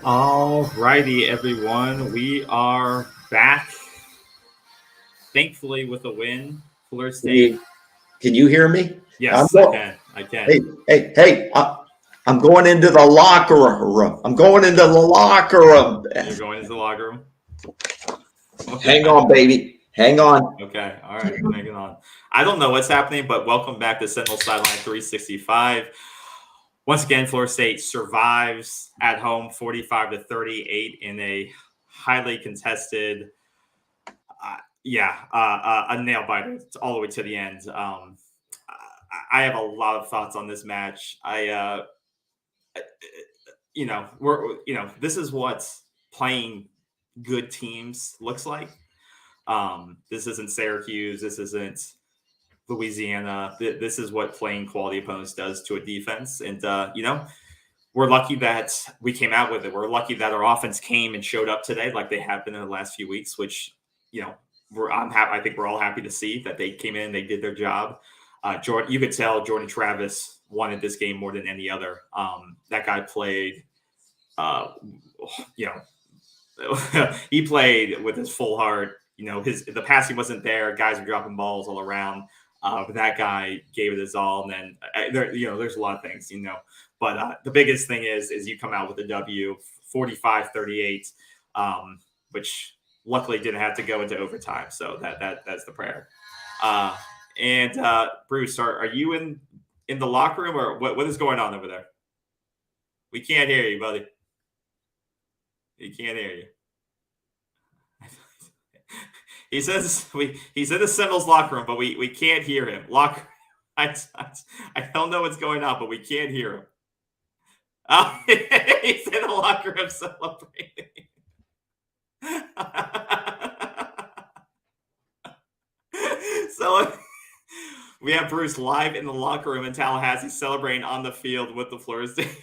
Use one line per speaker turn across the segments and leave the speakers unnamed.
All righty, everyone. We are back, thankfully, with a win. Florida State.
Can you hear me?
Yes, I can.
Hey, I'm going into the locker room. I'm going into the locker room.
You're going into the locker room?
Okay. Hang on, baby. Hang on.
Okay. All right. Hanging on. I don't know what's happening, but welcome back to Seminoles Sideline 365. Once again, Florida State survives at home 45-38 in a highly contested, a nail biter all the way to the end. I have a lot of thoughts on this match. This is what playing good teams looks like. This isn't Syracuse. This isn't Louisiana. This is what playing quality opponents does to a defense. And, we're lucky that we came out with it. We're lucky that our offense came and showed up today like they have been in the last few weeks, which, I'm happy. I think we're all happy to see that they came in, they did their job. You could tell Jordan Travis wanted this game more than any other. That guy played, he played with his full heart. The passing wasn't there. Guys were dropping balls all around. But that guy gave it his all. And then there's a lot of things, but the biggest thing is you come out with a W 45-38, which luckily didn't have to go into overtime. So that's the prayer. And Bruce, are you in the locker room, or what is going on over there? We can't hear you, buddy. We can't hear you. He says he's in the Seminoles locker room, but we can't hear him. I don't know what's going on, but we can't hear him. He's in the locker room celebrating. So we have Bruce live in the locker room in Tallahassee celebrating on the field with the Florida State.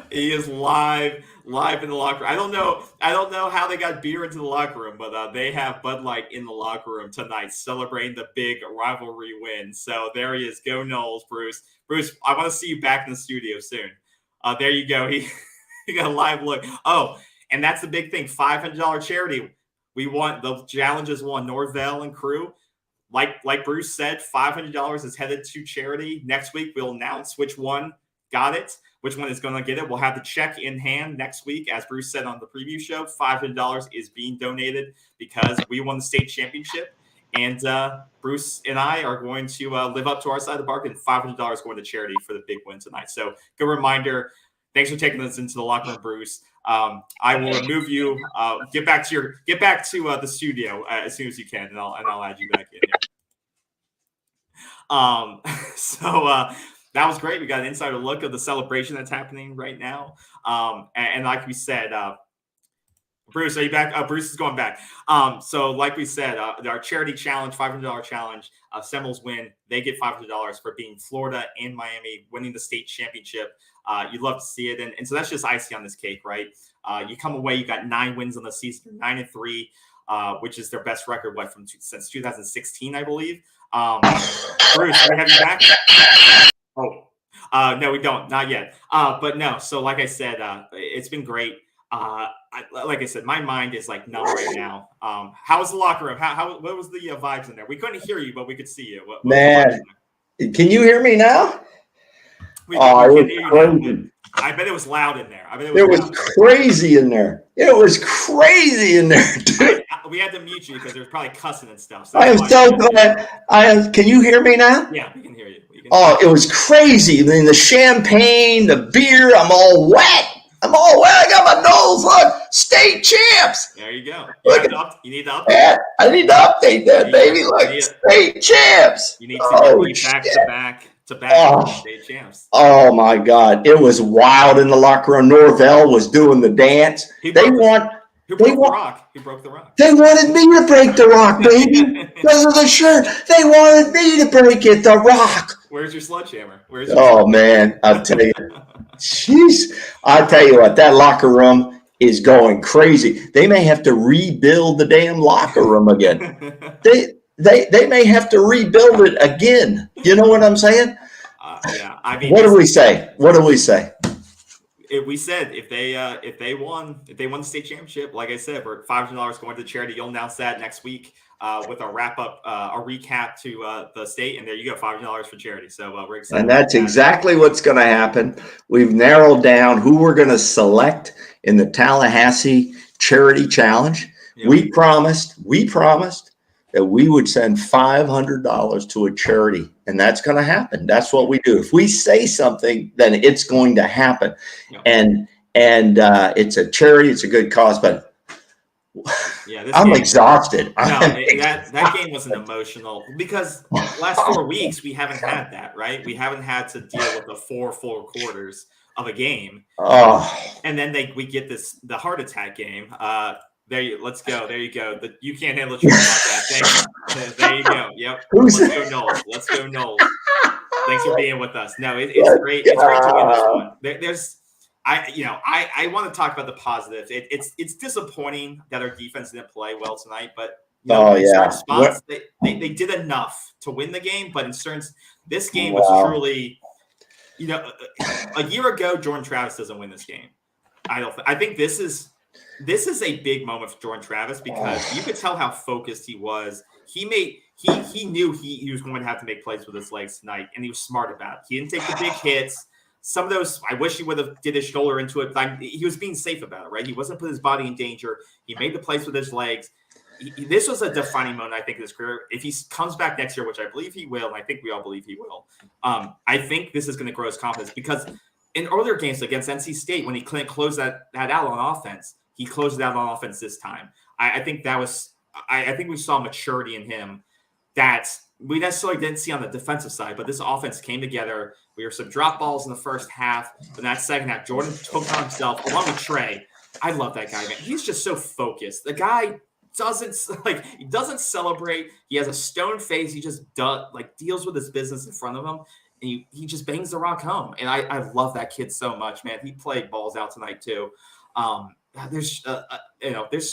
He is live in the locker room. I don't know how they got beer into the locker room, but they have Bud Light in the locker room tonight celebrating the big rivalry win. So there he is. Go Noles, Bruce. Bruce, I want to see you back in the studio soon. There you go. He got a live look. Oh, and that's the big thing. $500 charity. We want the challenges won. Norvell and crew. Like Bruce said, $500 is headed to charity. Next week we'll announce which one got it, which one is going to get it. We'll have the check in hand next week. As Bruce said on the preview show, $500 is being donated because we won the state championship. And Bruce and I are going to live up to our side of the bargain. $500 going to charity for the big win tonight. So good reminder. Thanks for taking us into the locker room, Bruce. I will remove you. Get back to the studio as soon as you can, and I'll add you back in here. That was great. We got an insider look of the celebration that's happening right now. And like we said, Bruce, are you back? Bruce is going back. So like we said, our charity challenge, $500 challenge, Seminoles win. They get $500 for being Florida and Miami, winning the state championship. You'd love to see it. And so that's just icing on this cake, right? You come away, you got 9 wins on the season, 9-3, which is their best record, since 2016, I believe. Bruce, do we have you back? Oh, no, we don't. Not yet. But no. So like I said, it's been great. Like I said, my mind is like numb right now. How was the locker room? What was the vibes in there? We couldn't hear you, but we could see you.
Man, can you hear me now?
We can hear you now, I bet it was loud in there.
It was crazy in there. It was crazy in there, dude.
We had to mute you because there's probably cussing and stuff. So
I am so glad. Can you hear me now?
Yeah, we can hear you.
It was crazy. I mean, the champagne, the beer, I'm all wet. I got my nose. Look, state champs.
There you go.
You
need to update.
Yeah, I need to update that, baby. Look, state champs.
You need to be back to back state champs.
Oh, my God. It was wild in the locker room. Norvell was doing the dance. They won.
Who broke the rock? Who broke the rock?
They wanted me to break the rock, baby, because of the shirt. They wanted me to break it, the rock.
Where's your sledgehammer?
Man, I'll tell you. Jeez. I'll tell you what, that locker room is going crazy. They may have to rebuild the damn locker room again. They may have to rebuild it again. You know what I'm saying?
Yeah. I mean,
what do we say?
We said if they won the state championship, like I said, we're $500 going to charity. You'll announce that next week with a wrap up, a recap to the state, and there you go, $500 for charity. So we're excited.
And that's exactly what's going to happen. We've narrowed down who we're going to select in the Tallahassee Charity Challenge. Yep. We promised that we would send $500 to a charity, and that's going to happen. That's what we do. If we say something, then it's going to happen. Yep. And it's a charity. It's a good cause, but yeah, I'm exhausted.
That game was an emotional, because last 4 weeks we haven't had that, right? We haven't had to deal with the 4 full quarters of a game.
Oh,
and then we get the heart attack game. Let's go. There you go. You can't handle the truth about that. There you go. Yep. Let's go Noles. Thanks for being with us. No, it's great. It's great to win this one. I want to talk about the positives. It's disappointing that our defense didn't play well tonight, but certain spots they did enough to win the game. But in certain, this game was truly, a year ago, Jordan Travis doesn't win this game. I think this is a big moment for Jordan Travis, because you could tell how focused he was. He knew he was going to have to make plays with his legs tonight, and he was smart about it. He didn't take the big hits. Some of those, I wish he would have did his shoulder into it. He was being safe about it, right? He wasn't putting his body in danger. He made the plays with his legs. This was a defining moment, I think, in his career. If he comes back next year, which I believe he will, and I think we all believe he will, I think this is going to grow his confidence, because in earlier games against NC State, when he couldn't close that out on offense, he closed it out on offense this time. I think we saw maturity in him that we necessarily didn't see on the defensive side, but this offense came together. We were some drop balls in the first half, but in that second half, Jordan took on himself along with Trey. I love that guy, man. He's just so focused. The guy doesn't celebrate. He has a stone face. He just deals with his business in front of him, and he just bangs the rock home. And I love that kid so much, man. He played balls out tonight too. There's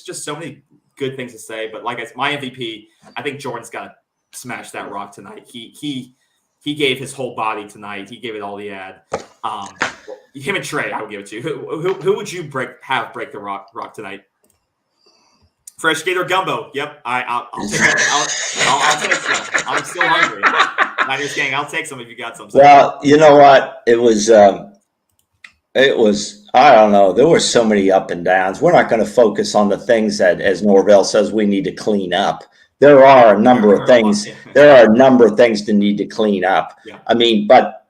just so many good things to say, but like my MVP, I think Jordan's got to smash that rock tonight. He gave his whole body tonight. He gave it all he had. Him and Trey, I would give it to. Who would you break the rock tonight? Fresh Gator gumbo. Yep, I'll take it. I'll take some. I'm still hungry. Niners gang, I'll take some if you got some.
Well, you know what? It was. I don't know. There were so many up and downs. We're not going to focus on the things that, as Norvell says, we need to clean up. There are a number of things. There are a number of things to need to clean up. Yeah. I mean, but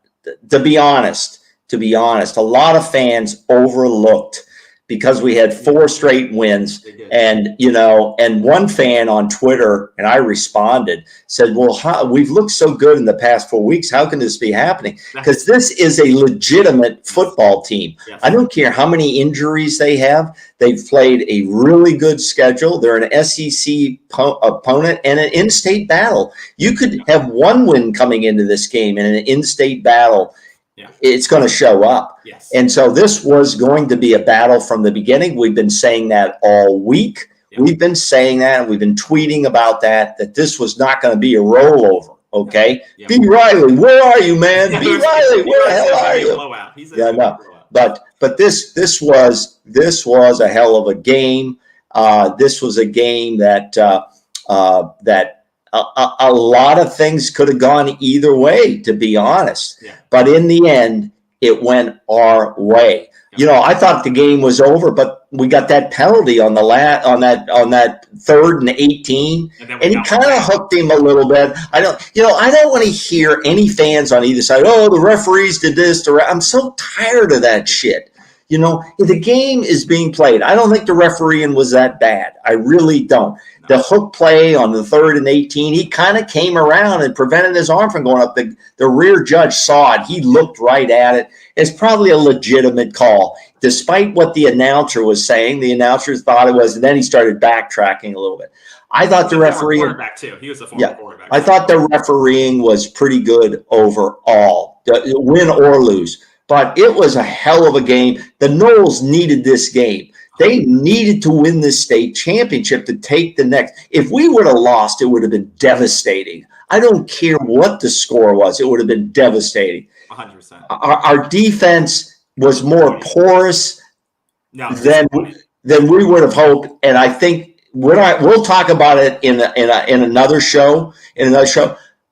to be honest, a lot of fans overlooked, because we had 4 straight wins, and and one fan on Twitter, and I responded, said, well, we've looked so good in the past 4 weeks. How can this be happening? Because this is a legitimate football team. Yes. I don't care how many injuries they have. They've played a really good schedule. They're an SEC opponent and an in-state battle. You could have one win coming into this game in an in-state battle. Yeah. It's going to show up. Yes. And so this was going to be a battle from the beginning. We've been saying that all week. Yep. We've been saying that, and we've been tweeting about that this was not going to be a rollover. Okay. Yep. B. Riley, where are you, man? B. Riley, where the hell are you? But this was a hell of a game. This was a game that a lot of things could have gone either way, to be honest. Yeah. But in the end, it went our way. I thought the game was over, but we got that penalty on that 3rd and 18, and he kind of hooked him a little bit. I don't want to hear any fans on either side. Oh, the referees did this. I'm so tired of that shit. The game is being played. I don't think the refereeing was that bad. I really don't. The hook play on the 3rd and 18, he kind of came around and prevented his arm from going up. The rear judge saw it. He looked right at it. It's probably a legitimate call. despite what the announcer was saying, the announcers thought it was, and then he started backtracking a little bit. I thought the referee,
quarterback too. He was the former quarterback.
I thought the refereeing was pretty good overall, win or lose. But it was a hell of a game. The Noles needed this game. They needed to win this state championship to take the next. If we would have lost, it would have been devastating. I don't care what the score was. It would have been devastating.
100%.
Our defense was more porous than we would have hoped. And I think we'll talk about it in another show.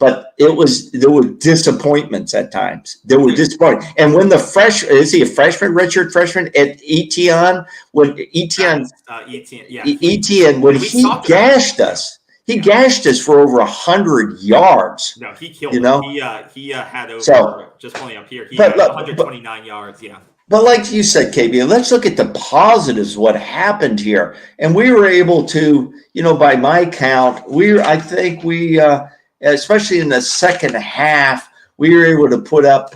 But there were disappointments at times. There were disappointments. And when is he a freshman, Richard, freshman at Etienne? When Etienne, when he gashed us, gashed us for over 100 yards.
No, he killed us. He had over, just pulling up here, he had 129 yards, yeah.
But like you said, KB, let's look at the positives, what happened here. And we were able to, by my count, especially in the second half, we were able to put up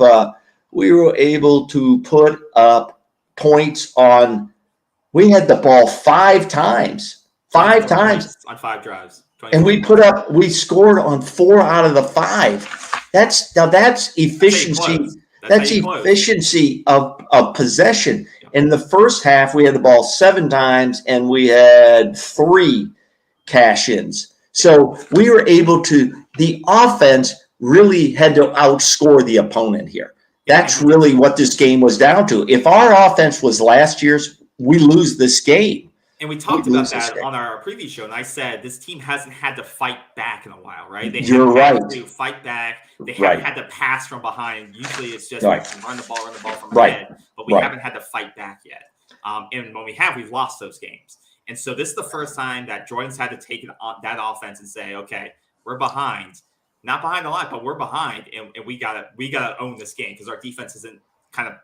points on. We had the ball 5 times on
5 drives,
and we scored on 4 out of the 5. That's efficiency. That's efficiency of possession. In the first half, we had the ball 7 times and we had 3 cash-ins. So we were able to. The offense really had to outscore the opponent here. That's really what this game was down to. If our offense was last year's, we lose this game.
And we talked about that on our previous show, and I said this team hasn't had to fight back in a while, right?
You're right.
To fight back. They haven't had to pass from behind. Usually it's just run the ball from ahead, but we haven't had to fight back yet. And when we have, we've lost those games. And so this is the first time that Jordan's had to take that offense and say, okay, we're behind. Not behind a lot, but we're behind, and we gotta own this game because our defense isn't kind of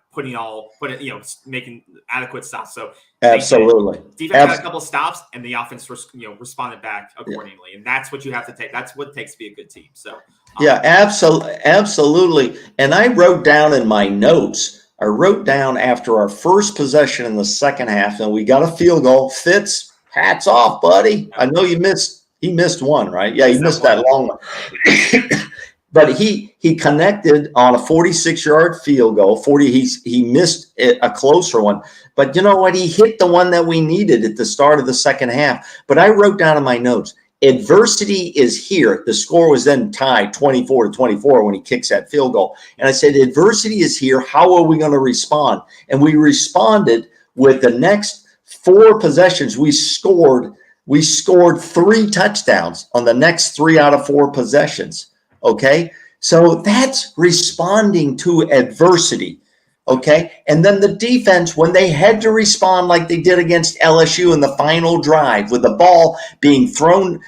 making adequate stops. So
absolutely,
defense had a couple of stops, and the offense responded back accordingly, and that's what you have to take. That's what it takes to be a good team. So
absolutely. And I wrote down in my notes. I wrote down after our first possession in the second half, and we got a field goal. Fitz, hats off, buddy. I know you missed. He missed one, right? Yeah, he missed that long one. But he connected on a 46-yard field goal. He missed a closer one. But you know what? He hit the one that we needed at the start of the second half. But I wrote down in my notes, adversity is here. The score was then tied 24-24 when he kicks that field goal. And I said, adversity is here. How are we going to respond? And we responded with the next 4 possessions. We scored 3 touchdowns on the next 3 out of 4 possessions. Okay. So that's responding to adversity. Okay. And then the defense, when they had to respond like they did against LSU in the final drive with the ball being thrown,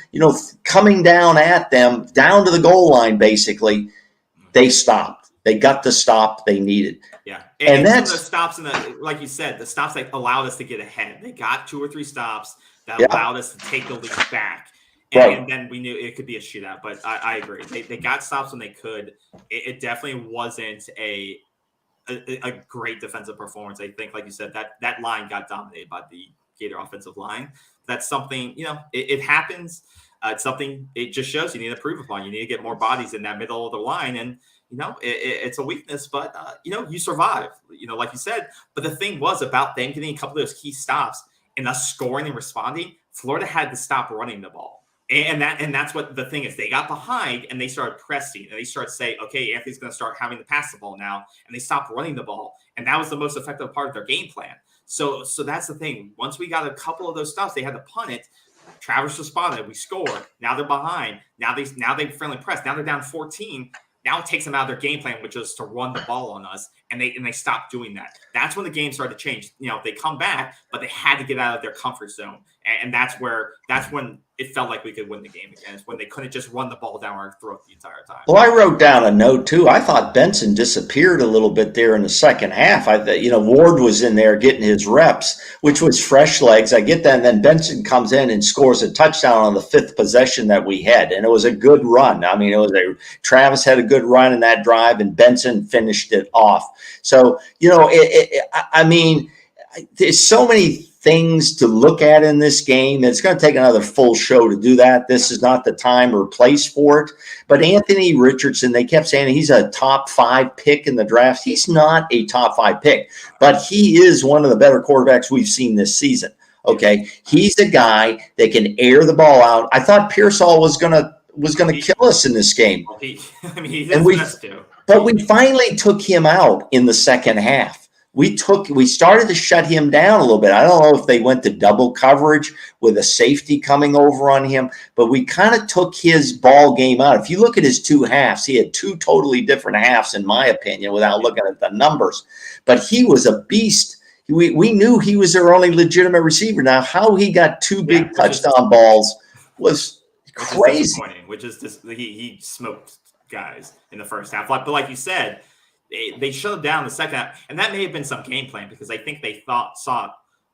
coming down at them, down to the goal line, basically, they stopped. They got the stop they needed.
Yeah. And that's the stops like you said, the stops that allowed us to get ahead. They got 2 or 3 stops that allowed us to take the lead back. And then we knew it could be a shootout, but I agree. They got stops when they could. It definitely wasn't a great defensive performance. I think, like you said, that line got dominated by the Gator offensive line. That's something, it happens. It's something, it just shows you need to improve upon. You need to get more bodies in that middle of the line. And, it's a weakness, but, you survive, like you said. But the thing was about them getting a couple of those key stops and us scoring and responding, Florida had to stop running the ball. And that's what the thing is. They got behind and they started pressing and they started saying, okay, Anthony's going to start having to pass the ball now. And they stopped running the ball. And that was the most effective part of their game plan. So that's the thing. Once we got a couple of those stops, they had to punt it. Travis responded. We scored. Now they're behind. Now they friendly press. Now they're down 14. Now it takes them out of their game plan, which is to run the ball on us, and they stopped doing that. That's when the game started to change. They come back, but they had to get out of their comfort zone, and that's when it felt like we could win the game again. It's when they couldn't just run the ball down our throat the entire time.
Well, I wrote down a note too. I thought Benson disappeared a little bit there in the second half. Ward was in there getting his reps, which was fresh legs. I get that, and then Benson comes in and scores a touchdown on the 5th possession that we had, and it was a good run. I mean, Travis had a good run in that drive, and Benson finished it off. So there's so many things to look at in this game. It's going to take another full show to do that. This is not the time or place for it. But Anthony Richardson, they kept saying he's a top 5 pick in the draft. He's not a top 5 pick, but he is one of the better quarterbacks we've seen this season. Okay, he's a guy that can air the ball out. I thought Pearsall was gonna kill us in this game. But we finally took him out in the second half. We started to shut him down a little bit. I don't know if they went to double coverage with a safety coming over on him, but we kind of took his ball game out. If you look at his 2 halves, he had 2 totally different halves, in my opinion, without looking at the numbers. But he was a beast. We knew he was their only legitimate receiver. Now, how he got 2 big touchdown balls was crazy.
Which is just he smoked guys in the first half. But like you said, they shut him down in the second half, and that may have been some game plan because I think they thought,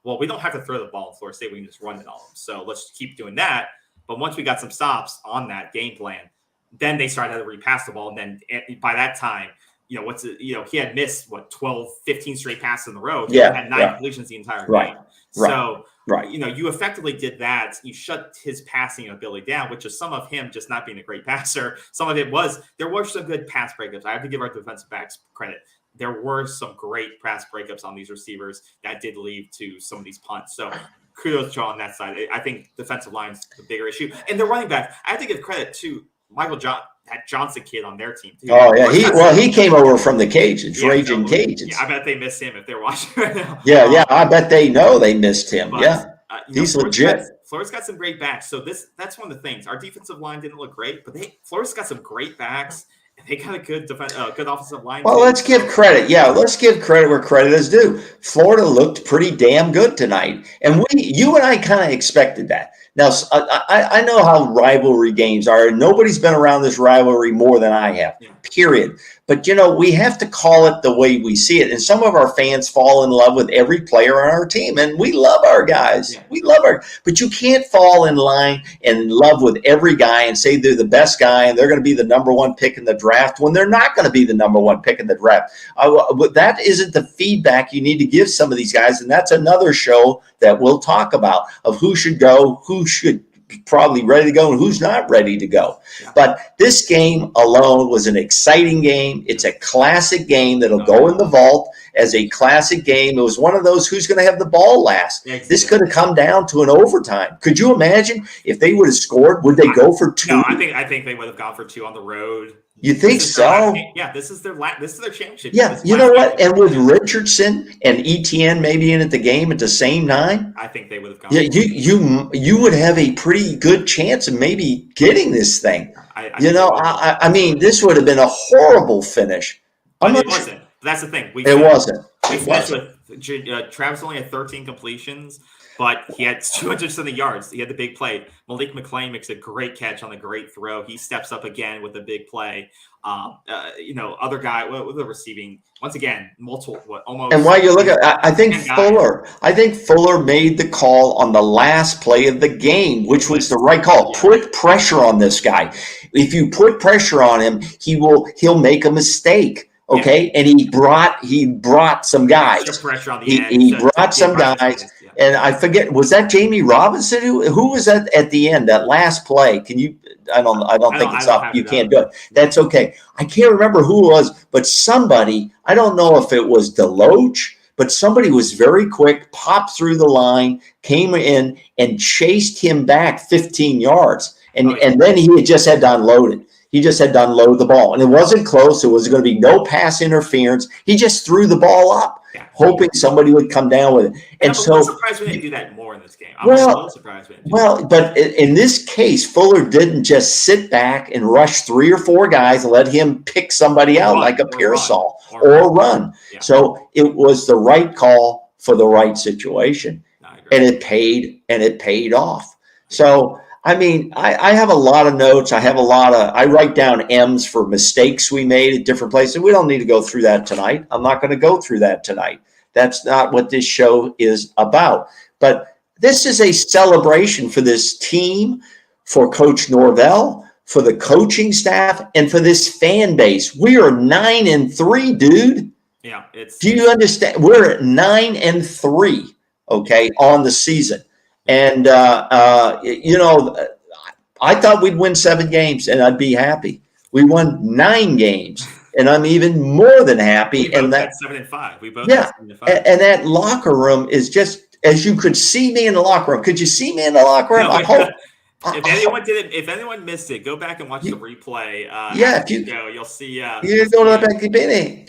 well, we don't have to throw the ball in Florida State. We can just run it on them. So let's keep doing that. But once we got some stops on that game plan, then they started to repass the ball. And then by that time, he had missed 12, 15 straight passes in a row. He had 9 completions the entire game. So, you effectively did that. You shut his passing ability down, which is some of him just not being a great passer. Some of it there were some good pass breakups. I have to give our defensive backs credit. There were some great pass breakups on these receivers that did lead to some of these punts. So kudos to on that side. I think defensive line's the bigger issue. And the running backs, I have to give credit to Michael Johnson kid on their team too.
Oh yeah, he came over from the Cajuns, Raging Cajuns.
Yeah, I bet they miss him if they're watching right now.
Yeah, I bet they know they missed him. But, he's legit.
Florida's got some great backs, so that's one of the things. Our defensive line didn't look great, but Florida's got some great backs. And they got a good good offensive line.
Well, let's give credit. Yeah, let's give credit where credit is due. Florida looked pretty damn good tonight, and you and I kind of expected that. Now, I know how rivalry games are. Nobody's been around this rivalry more than I have, period. But, we have to call it the way we see it. And some of our fans fall in love with every player on our team. And we love our guys. Yeah. We love but you can't fall in line and in love with every guy and say they're the best guy and they're going to be the number 1 pick in the draft when they're not going to be the number 1 pick in the draft. That isn't the feedback you need to give some of these guys. And that's another show that we'll talk about of who should go, who should probably ready to go and who's not ready to go. Yeah. But this game alone was an exciting game. It's a classic game that'll go in the vault as a classic game. It was one of those who's going to have the ball last. Yeah, this could have come down to an overtime. Could you imagine if they would have scored? Would they go for 2?
No, I think they would have gone for 2 on the road.
You think so?
This is their championship.
Yeah, you know what? And with Richardson and Etienne maybe in at the game at the same time,
I think they would have gone.
Yeah, you would have a pretty good chance of maybe getting this thing. I mean, this would have been a horrible finish.
But it wasn't. That's the thing.
It wasn't.
We finished with Travis only had 13 completions. But he had 270 yards. He had the big play. Malik McClain makes a great catch on the great throw. He steps up again with a big play. Other guy with the receiving. Once again, almost. And
while you look at, I think Fuller made the call on the last play of the game, which was the right call. Yeah. Put pressure on this guy. If you put pressure on him, he'll make a mistake. Okay, and he brought some guys.
Pressure on the end.
He brought some guys. And I forget, was that Jamie Robinson? Who was that at the end? That last play? Can you? I don't think it's up. You can't do it. That's okay. I can't remember who it was, but somebody. I don't know if it was Deloach, but somebody was very quick, popped through the line, came in and chased him back 15 yards, and then he just had to unload it. He just had to unload the ball, and it wasn't close. It was going to be no pass interference. He just threw the ball up, hoping somebody would come down with it. And
I'm surprised we didn't do that more in this game. I'm so surprised we didn't do that.
But in this case, Fuller didn't just sit back and rush 3 or 4 guys and let him pick somebody out like a Pearsall or run. Yeah. So it was the right call for the right situation, and it paid off. So. I mean, I have a lot of notes. I write down M's for mistakes we made at different places. We don't need to go through that tonight. I'm not going to go through that tonight. That's not what this show is about. But this is a celebration for this team, for Coach Norvell, for the coaching staff, and for this fan base. We are 9-3, dude.
Yeah, it's.
Do you understand? We're at 9-3, okay, on the season, and I thought we'd win 7 games and I'd be happy. We won 9 games, and I'm even more than happy.
We both had 7-5. We both had
Yeah,
7-5.
and that locker room is just as you could see me in the locker room. Could you see me in the locker room?
No,
I hope.
if anyone missed it, go back and watch the replay.
Yeah,
if you go, you'll see.
You go to the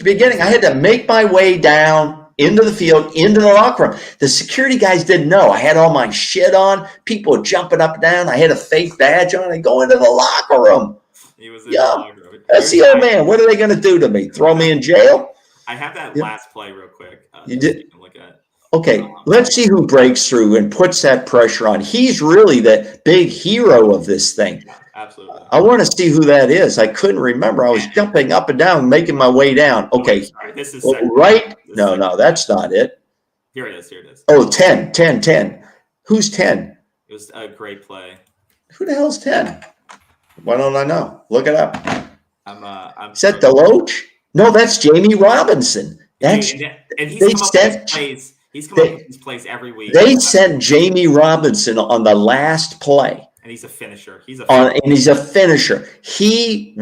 beginning. I had to make my way down into the field, into the locker room. The security guys didn't know. I had all my shit on. People jumping up and down. I had a fake badge on. I go into the locker room.
He was in the locker room.
That's the old man. What are they going to do to me? Throw me in jail?
I have that last play real quick.
You did?
You can look at.
Okay, let's see who breaks through and puts that pressure on. He's really the big hero of this thing.
Yeah, absolutely.
I want to see who that is. I couldn't remember. I was jumping up and down, making my way down. Okay.
Sorry, this is
right? No, that's not it.
Here it is.
Oh, 10. Who's 10?
It was a great play.
Who the hell's 10? Why don't I know? Look it up.
Is
that Deloach? No, that's Jamie Robinson. That's
and he's come up with these plays. He's come up with these plays every week.
They sent Jamie Robinson on the last play.
And he's a finisher. He's
a finisher. He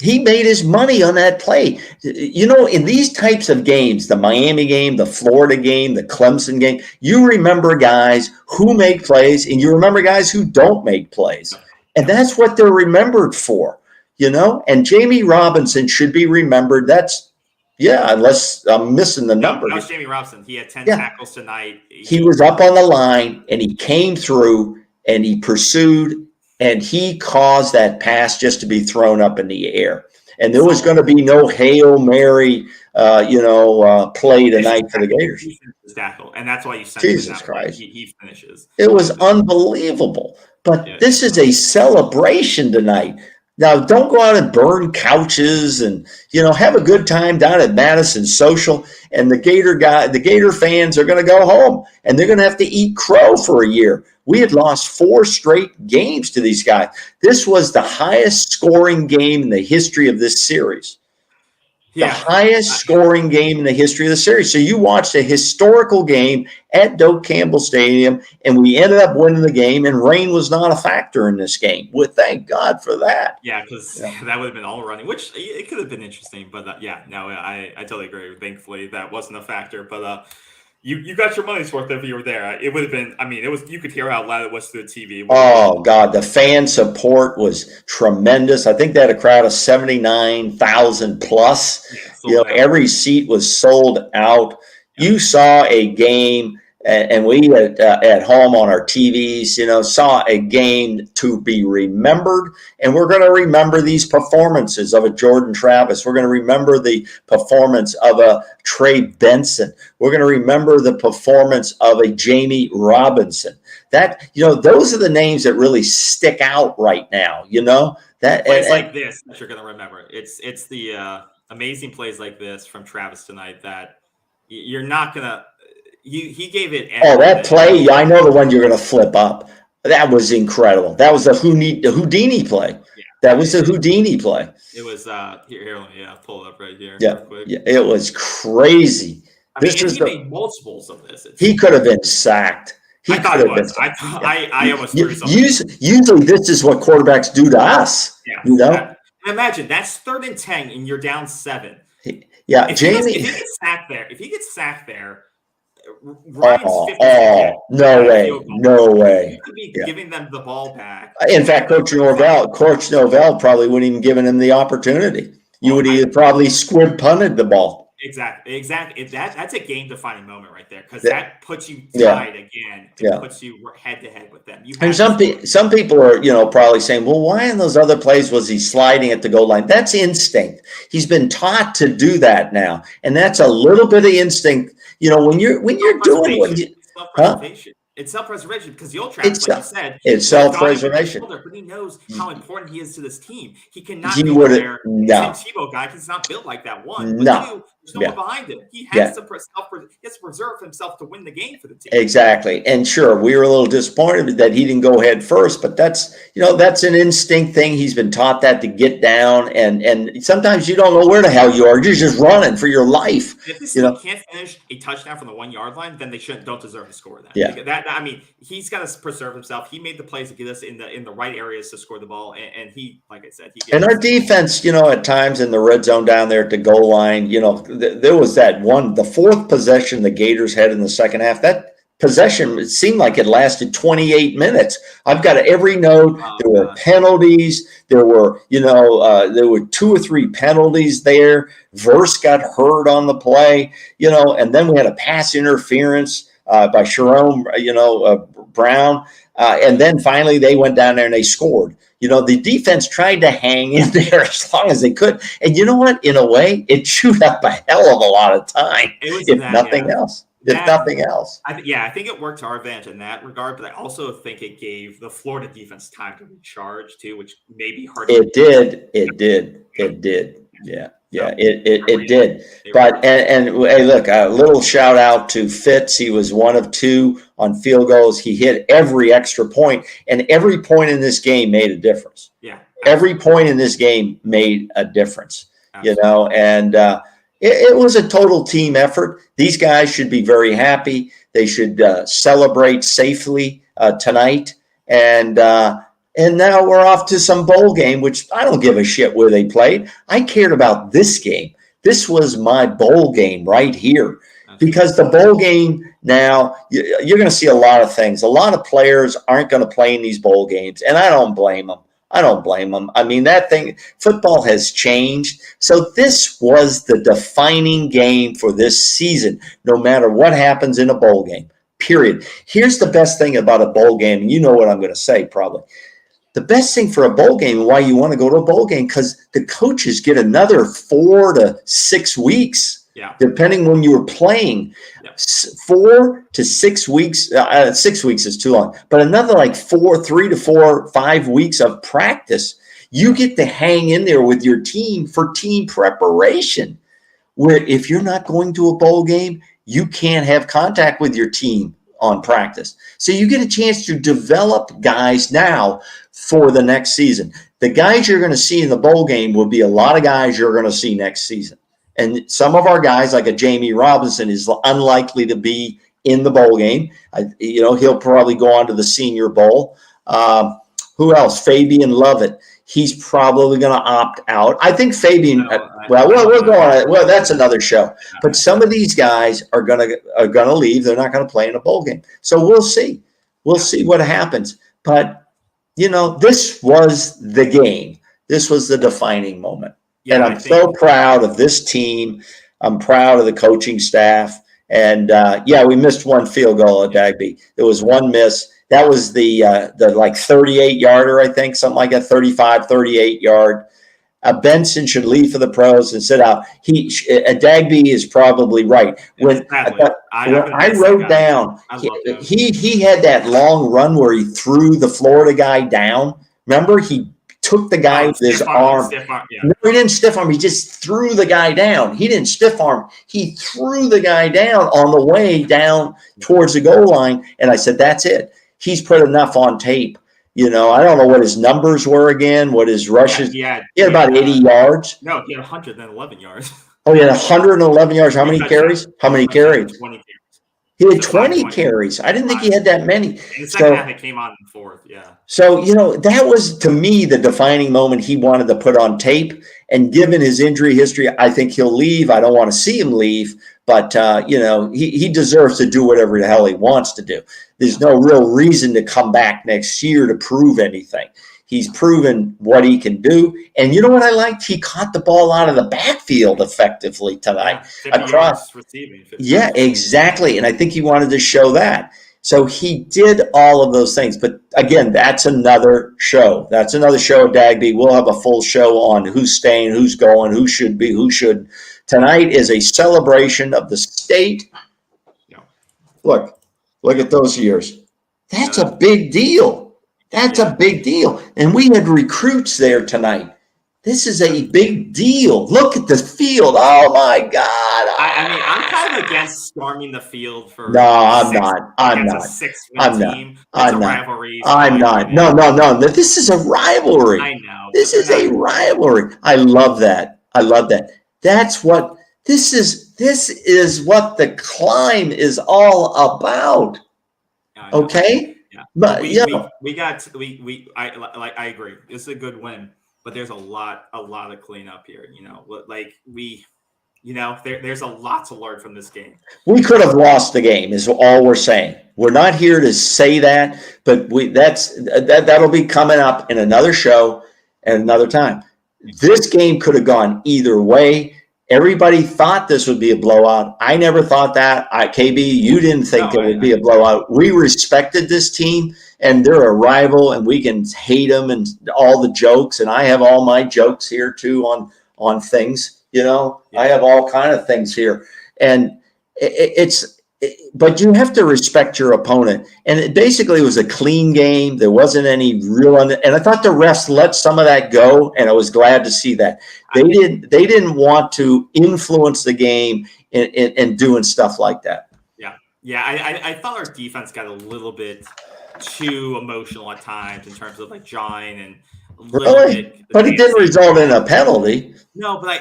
made his money on that play. You know, in these types of games, the Miami game, the Florida game, the Clemson game, you remember guys who make plays and you remember guys who don't make plays. And that's what they're remembered for, you know? And Jamie Robinson should be remembered. Unless I'm missing the number.
That was Jamie Robinson. He had 10 tackles tonight.
He was up on the line, and he came through, and he pursued, and he caused that pass just to be thrown up in the air. And there was going to be no Hail Mary, play tonight for the Gators.
Tackle, and that's why you sent
Jesus Christ.
He finishes.
It was unbelievable. But this is a celebration tonight. Now, don't go out and burn couches and, have a good time down at Madison Social. And the Gator fans are going to go home and they're going to have to eat crow for a year. We had lost 4 straight games to these guys. This was the highest scoring game in the history of this series. The highest scoring game in the history of the series. So you watched a historical game at Doak Campbell Stadium, and we ended up winning the game, and rain was not a factor in this game. Well, thank God for that.
Yeah, because that would have been all running, which it could have been interesting. But I totally agree. Thankfully, that wasn't a factor. But you got your money's worth if you were there. It would have been. I mean, it was. You could hear how loud it was through the TV.
Oh God, the fan support was tremendous. I think they had a crowd of 79,000 plus. Every seat was sold out. Yeah. You saw a game, and we at home on our TVs, saw a game to be remembered. And we're going to remember these performances of a Jordan Travis. We're going to remember the performance of a Trey Benson. We're going to remember the performance of a Jamie Robinson. That, those are the names that really stick out right now, that
plays like this that you're going to remember. It's the amazing plays like this from Travis tonight that you're not going to. He gave it.
That play! I know the one you're going to flip up. That was incredible. That was the Houdini play. Yeah. That was the Houdini play.
It was here. Let me pull it up right here.
Yeah, it was crazy.
He made multiples of this.
He could have been sacked.
I thought it was. I almost threw something.
Usually, this is what quarterbacks do to us.
Yeah. Imagine that's 3rd and 10, and you're down 7.
Yeah,
Jamie. If he gets sacked there.
No way.
You could be giving them the ball back.
In fact, Coach Norvell probably wouldn't even given him the opportunity. You would have probably squib punted the ball.
Exactly. That's a game-defining moment right there because that puts you tied again. It puts you head-to-head with them.
And some people are, probably saying, well, why in those other plays was he sliding at the goal line? That's instinct. He's been taught to do that now, and that's a little bit of instinct. When you're doing what you,
It's self-preservation because the old Travis,
It's
like you said,
it's
he's got him in his
self-preservation.
shoulder, but he knows how important he is to this team. He cannot
He
go in
would have
there and Tim
no,
Tebow guy. He's not built like that. One, but
no,
two, there's no one
yeah,
behind him. He
yeah.
has to preserve himself to win the game for the team.
Exactly. And sure, we were a little disappointed that he didn't go head first, but that's an instinct thing. He's been taught that to get down, and sometimes you don't know where the hell you are. You're just running for your life.
If this team can't finish a touchdown from the 1 yard line, then they don't deserve to score that.
Yeah.
I mean, he's got to preserve himself. He made the plays to get us in the right areas to score the ball, and he, like I said,
and our defense, at times in the red zone down there at the goal line, there was the fourth possession the Gators had in the second half. That possession, it seemed like it lasted 28 minutes. I've got every note. There were penalties. There were 2 or 3 penalties there. Verse got hurt on the play, and then we had a pass interference by Sharon, Brown. And then finally they went down there and they scored. The defense tried to hang in there as long as they could. And you know what? In a way, it chewed up a hell of a lot of time, if nothing else.
I think it worked to our advantage in that regard, but I also think it gave the Florida defense time to recharge too, which may be hard.
It did. Yeah. Yeah, it did. But and hey, look, a little shout out to Fitz. He was 1 of 2 on field goals. He hit every extra point, and every point in this game made a difference.
Yeah,
every point in this game made a difference. And it was a total team effort. These guys should be very happy. They should celebrate safely tonight, and now we're off to some bowl game, which I don't give a shit where they played. I cared about this game. This was my bowl game right here, because the bowl game now, you're going to see a lot of things. A lot of players aren't going to play in these bowl games, and I don't blame them. I mean, football has changed. So this was the defining game for this season, no matter what happens in a bowl game, period. Here's the best thing about a bowl game, and you know what I'm going to say probably. The best thing for a bowl game and why you want to go to a bowl game, because the coaches get another 4 to 6 weeks, depending when you were playing. 4 to 6 weeks. 6 weeks is too long, but another 3 to 4, 5 weeks of practice. You get to hang in there with your team for team preparation. Where if you're not going to a bowl game, you can't have contact with your team on practice. So you get a chance to develop guys now for the next season. The guys you're going to see in the bowl game will be a lot of guys you're going to see next season. And some of our guys, like a Jamie Robinson, is unlikely to be in the bowl game. He'll probably go on to the Senior Bowl. Who else? Fabian Lovett. He's probably going to opt out. I think Fabian. We'll go on. Well, that's another show. But some of these guys are going to leave. They're not going to play in a bowl game. So we'll see. We'll see what happens. But this was the game. This was the defining moment. Yeah, and I'm so proud of this team. I'm proud of the coaching staff. And we missed 1 field goal at Dagby. There was 1 miss. That was the 38-yarder, I think, something like that, 35, 38-yard. Benson should leave for the pros and sit out. Dagby is probably right. I wrote down, he had that long run where he threw the Florida guy down. Remember, he took the guy with his arm. No, he didn't stiff arm. He just threw the guy down. He didn't stiff arm. He threw the guy down on the way down towards the goal line. And I said, that's it. He's put enough on tape. I don't know what his numbers were again, what his rushes. He had about 80 yards.
No, he had 111 yards.
Oh, he had 111 yards. How many carries? 20 carries. He had 20 carries. I didn't think he had that many.
In the second half, it came on in the fourth. Yeah.
So, that was, to me, the defining moment he wanted to put on tape. And given his injury history, I think he'll leave. I don't want to see him leave. But, he deserves to do whatever the hell he wants to do. There's no real reason to come back next year to prove anything. He's proven what he can do. And you know what I liked? He caught the ball out of the backfield effectively tonight.
50 yards receiving.
Yeah, exactly. And I think he wanted to show that. So he did all of those things. But again, that's another show. That's another show at Dagby. We'll have a full show on who's staying, who's going, who should be, who shouldn't. Tonight is a celebration of the state. Yeah. Look at those years. That's a big deal. That's a big deal. And we had recruits there tonight. This is a big deal. Look at the field. Oh my God.
I mean, I'm kind of against storming the field for
No, I'm not. I'm
against a
not.
6-win
I'm not.
team. It's a
I'm not.
rivalry.
I'm not. No, no, no. This is a rivalry.
I know, but
This is a rivalry. I love that. I love that. That's what this is. This is what the climb is all about. Okay.
Yeah,
but
we I agree. It's a good win, but there's a lot of cleanup here. There's a lot to learn from this game.
we could have lost the game. Is all we're saying. We're not here to say that, but that'll be coming up in another show at another time. This game could have gone either way. Everybody thought this would be a blowout. I never thought that. KB, you didn't think it would be a blowout. We respected this team, and they're a rival, and we can hate them and all the jokes. And I have all my jokes here too on things. I have all kind of things here, and but you have to respect your opponent. And it basically was a clean game. There wasn't any real, and I thought the refs let some of that go, and I was glad to see that. They didn't want to influence the game in doing stuff like that.
Yeah. I thought our defense got a little bit too emotional at times in terms of like jawing and
really, but it didn't result in a penalty.
No, but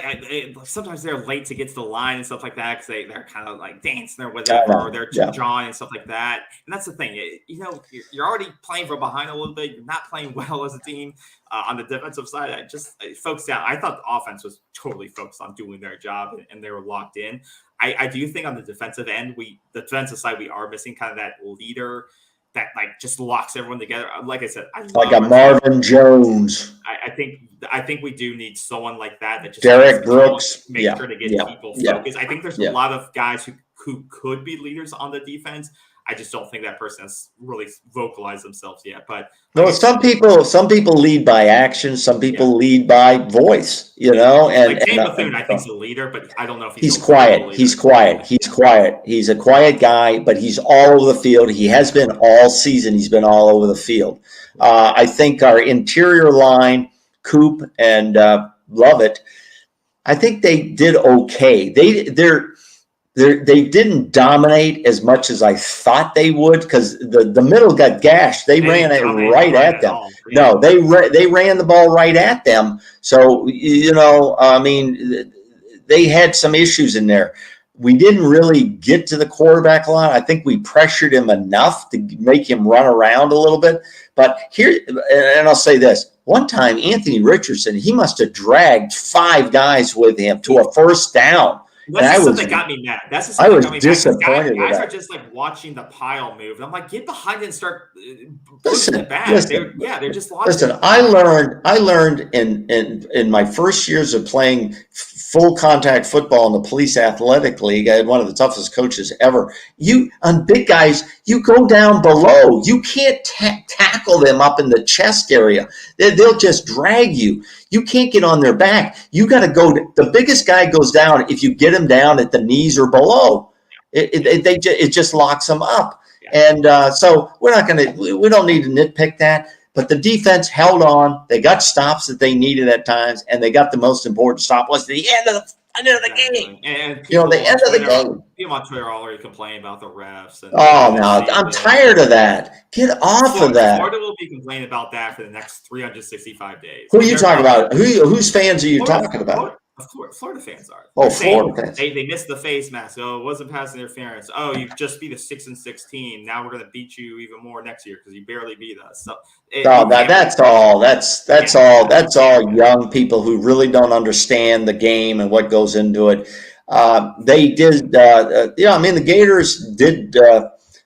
sometimes they're late to get to the line and stuff like that because they're kind of like dancing or whatever, or they're jawing and stuff like that. And that's the thing, you're already playing from behind a little bit. You're not playing well as a team on the defensive side. I focused out. I thought the offense was totally focused on doing their job and they were locked in. I do think on the defensive end, the defensive side, we are missing kind of that leader that just locks everyone together. Like I said,
like a Marvin Jones.
I think we do need someone like that just
Derek Brooks
make sure to get people focused. I think there's a lot of guys who could be leaders on the defense. I just don't think that person has really vocalized themselves yet. But
some people lead by action. Some people lead by voice. And
Dave Bethune, I think, is a leader, but I don't know if
he's quiet. He's quiet. He's a quiet guy, but he's all over the field. He has been all season. He's been all over the field. I think our interior line, Coop and Lovett, I think they did okay. They didn't dominate as much as I thought they would because the middle got gashed. They ran it right at them. No, they ran the ball right at them. So, I mean, they had some issues in there. We didn't really get to the quarterback a lot. I think we pressured him enough to make him run around a little bit. But here, and I'll say this. One time, Anthony Richardson, he must have dragged 5 guys with him to a first down.
That's something that got me mad.
I was disappointed.
Guys are just like watching the pile move. And I'm like, get behind it and start pushing it back. They're just lost.
Listen, I learned in my first years of playing full contact football in the police athletic league. I had one of the toughest coaches ever. On big guys, you go down below. You can't tackle them up in the chest area. They'll just drag you. You can't get on their back. You got to go. The biggest guy goes down if you get him down at the knees or below. It just locks them up. And so we don't need to nitpick that. But the defense held on. They got stops that they needed at times, and they got the most important stop was the end of the game.
And
the end of the game.
People on Twitter are already complaining about the refs.
I'm tired of that. Get off of that.
Florida will be complaining about that for the next 365 days.
Who are you talking about? Whose fans are you talking about?
Florida fans are.
Florida fans.
They missed the face mask. Oh, it wasn't pass interference. Oh, you just beat a 6-6 team. Now we're going to beat you even more next year because you barely beat us. So
that's all. That's all young people who really don't understand the game and what goes into it. They did. The Gators did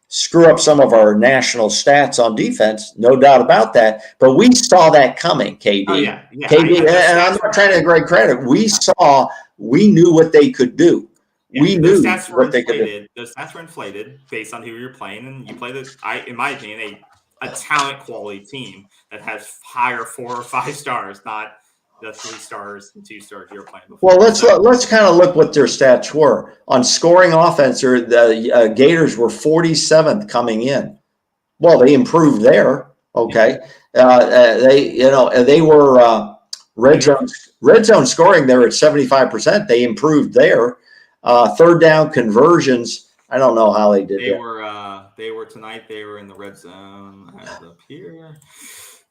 screw up some of our national stats on defense, no doubt about that. But we saw that coming, KB. KB, and I'm not trying to take great credit. We knew what they could do. We knew what they could do.
Those stats were inflated based on who you're playing, and you play in my opinion, a talent quality team that has higher 4 or 5 stars, not the 3 stars and 2 stars you were playing before.
Well, let's kind of look what their stats were on scoring offense. The Gators were 47th coming in. Well, they improved there. Okay. They were red zone scoring there at 75%. They improved there. Third down conversions. I don't know how they did that.
They were tonight. They were in the red zone. I have it up here.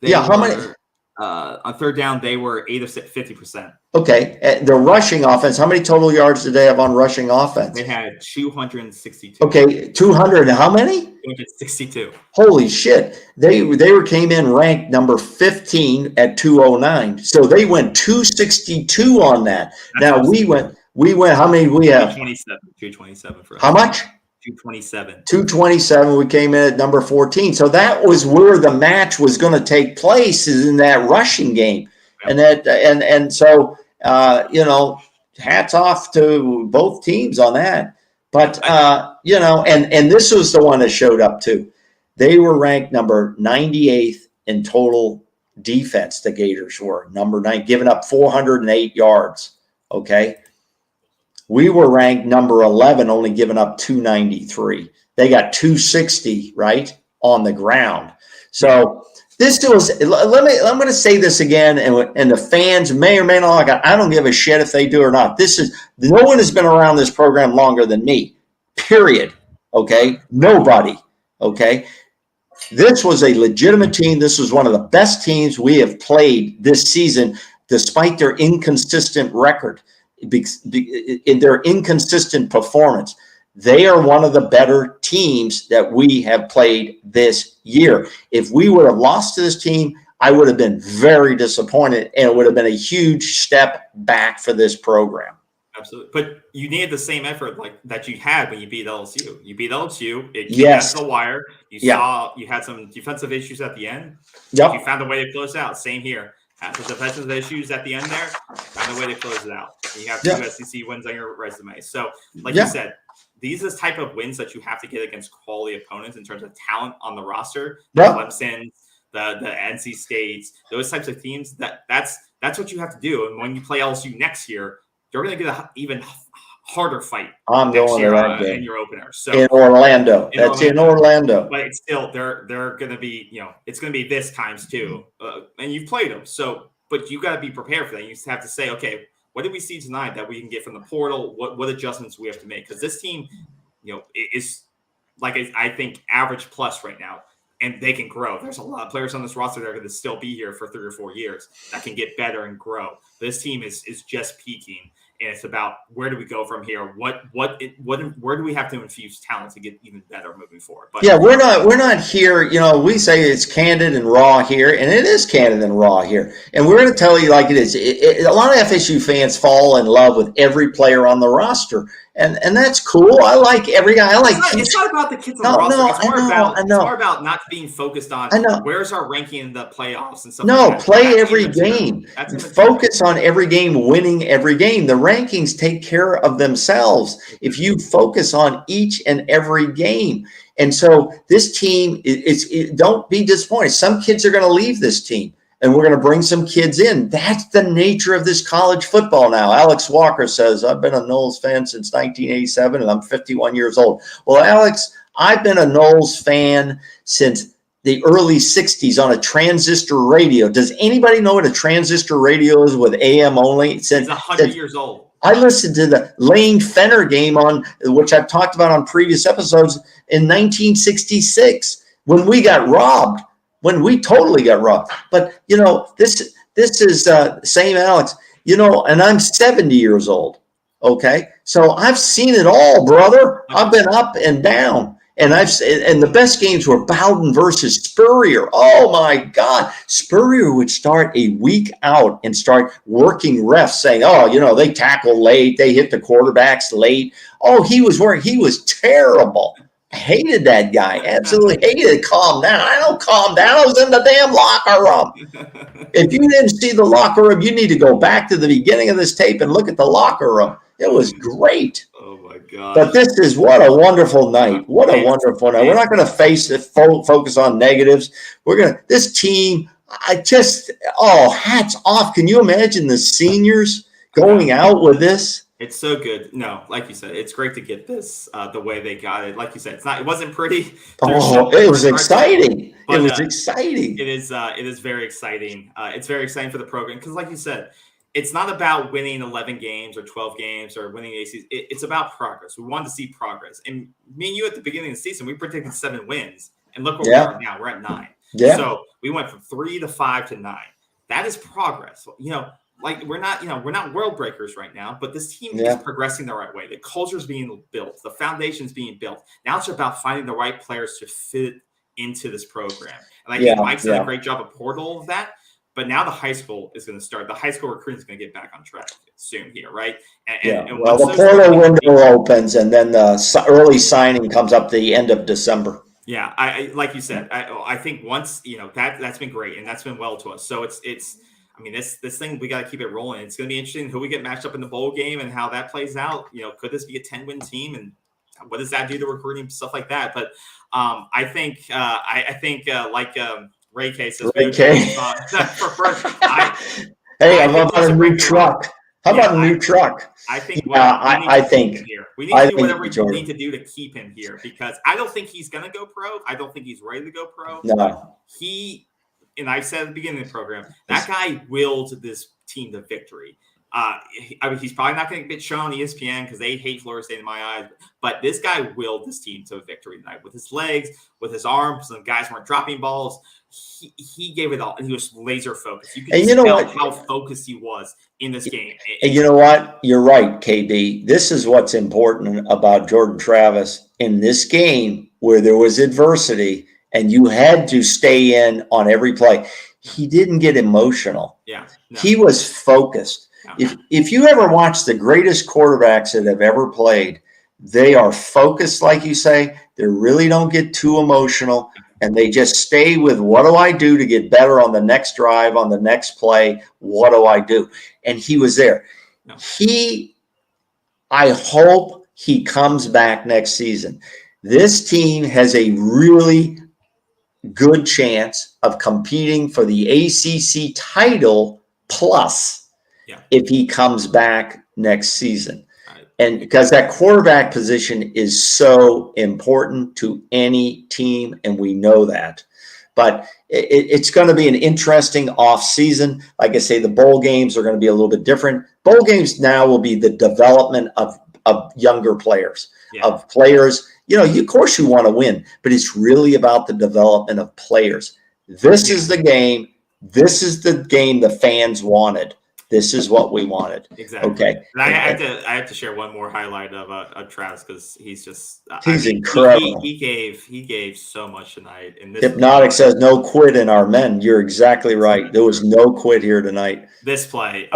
How many?
On third down, they were 8 of 50%.
Okay. The rushing offense, how many total yards did they have on rushing offense?
They had 262.
Okay. 200. How many?
262.
Holy shit. They came in ranked number 15 at 209. So they went 262 on that. Now we went, how many we have?
227 for us.
How much?
227.
227. We came in at number 14. So that was where the match was going to take place, is in that rushing game. Yep. And so hats off to both teams on that. But and this was the one that showed up too. They were ranked number 98th in total defense. The Gators were number 9, giving up 408 yards. Okay. We were ranked number 11, only giving up 293. They got 260 right on the ground. So this was. I'm going to say this again, and the fans may or may not like it. I don't give a shit if they do or not. No one has been around this program longer than me. Period. Okay. Nobody. Okay. This was a legitimate team. This was one of the best teams we have played this season, despite their inconsistent record. In their inconsistent performance, they are one of the better teams that we have played this year. If we would have lost to this team, I would have been very disappointed, and it would have been a huge step back for this program.
Absolutely. But you needed the same effort that you had when you beat LSU. You beat LSU. It came down to the wire. Saw you had some defensive issues at the end.
Yep.
You found a way to close out. Same here. Had some defensive issues at the end there. Found a way to close it out. And you have 2 SEC wins on your resume. So, like you said, these are the type of wins that you have to get against quality opponents in terms of talent on the roster. The Clemson, the NC States, those types of teams. That's what you have to do. And when you play LSU next year, you're going to get an even harder fight.
I'm going to that game
in your opener. So
in Orlando. In Orlando.
But it's still they're going to be it's going to be this times 2, and you've played them. So, but you got to be prepared for that. You have to say, okay, what did we see tonight that we can get from the portal? What adjustments we have to make? Because this team, is like I think average plus right now. And they can grow. There's a lot of players on this roster that are going to still be here for 3 or 4 years that can get better and grow. This team is just peaking, and it's about where do we go from here? Where do we have to infuse talent to get even better moving forward? But
we're not here. We say it's candid and raw here, and it is candid and raw here. And we're going to tell you like it is. A lot of FSU fans fall in love with every player on the roster. And that's cool. I like every guy.
It's not about the kids on the roster. It's more about not being focused on where's our ranking in the playoffs and stuff.
No, play every game. Focus on every game, winning every game. The rankings take care of themselves if you focus on each and every game. And so this team don't be disappointed. Some kids are going to leave this team. And we're going to bring some kids in. That's the nature of this college football now. Alex Walker says, I've been a Noles fan since 1987, and I'm 51 years old. Well, Alex, I've been a Noles fan since the early 60s on a transistor radio. Does anybody know what a transistor radio is with AM only?
He's 100 years old.
I listened to the Lane Fenner game which I've talked about on previous episodes in 1966 when we got robbed. When we totally got robbed. But, this is same Alex, and I'm 70 years old. Okay. So I've seen it all, brother. I've been up and down. And the best games were Bowden versus Spurrier. Oh my God. Spurrier would start a week out and start working refs saying, they tackle late. They hit the quarterbacks late. Oh, he was terrible. I hated that guy. Absolutely hated it. Calm down. I don't calm down. I was in the damn locker room. If you didn't see the locker room, you need to go back to the beginning of this tape and look at the locker room. It was great.
Oh my God.
But this is what a wonderful night. What a wonderful night. We're not going to focus on negatives. This team, hats off. Can you imagine the seniors going out with this?
It's so good. No, like you said, it's great to get this the way they got it. Like you said, it wasn't pretty.
Oh, it was exciting. It was
It
exciting.
is very exciting. It's very exciting for the program because, like you said, it's not about winning 11 games or 12 games or winning ACs. It's about progress. We wanted to see progress. And me and you at the beginning of the season, we predicted 7 wins, and look where we are now. We're at 9.
Yeah.
So we went from 3 to 5 to 9. That is progress. Like we're not world breakers right now, but this team is progressing the right way. The culture is being built, the foundation is being built. Now it's about finding the right players to fit into this program. And I think Mike's done a great job of portal of that. But now the high school is going to start. The high school recruiting is going to get back on track soon here, right?
Well, the portal window opens, and then the early signing comes up the end of December.
Yeah, I like you said. I think once that's been great, and that's been well to us. So it's. I mean, this thing, we got to keep it rolling. It's going to be interesting who we get matched up in the bowl game and how that plays out. Could this be a 10-win team, and what does that do to recruiting, stuff like that? But I think like Ray K says,
Ray K.
Hey,
how about a new truck? How about a new truck?
I think.
I think
we need to do whatever we need to do to keep him here because I don't think he's going to go pro. I don't think he's ready to go pro.
No,
and I said at the beginning of the program, that guy willed this team to victory. He's probably not going to get shown on ESPN because they hate Florida State in my eyes. But this guy willed this team to victory tonight with his legs, with his arms. Some guys weren't dropping balls. He gave it all, and he was laser focused. You could tell how focused he was in this game.
And you know what? You're right, KB. This is what's important about Jordan Travis in this game where there was adversity. And you had to stay in on every play. He didn't get emotional.
Yeah,
he was focused. If you ever watch the greatest quarterbacks that have ever played, they are focused, like you say. They really don't get too emotional, and they just stay with what do I do to get better on the next drive, on the next play? What do I do? And he was there. I hope he comes back next season. This team has a really good chance of competing for the ACC title plus if he comes back next season. And because that quarterback position is so important to any team, and we know that. But it's going to be an interesting off season. Like I say, the bowl games are going to be a little bit different. Bowl games now will be the development of younger players, of players. Of course you want to win, but it's really about the development of players. This is the game. This is the game the fans wanted. This is what we wanted.
Exactly.
Okay.
And I have to share one more highlight of Travis because he's
incredible.
He gave so much tonight. And
Hypnotic says no quit in our men. You're exactly right. There was no quit here tonight.
This play.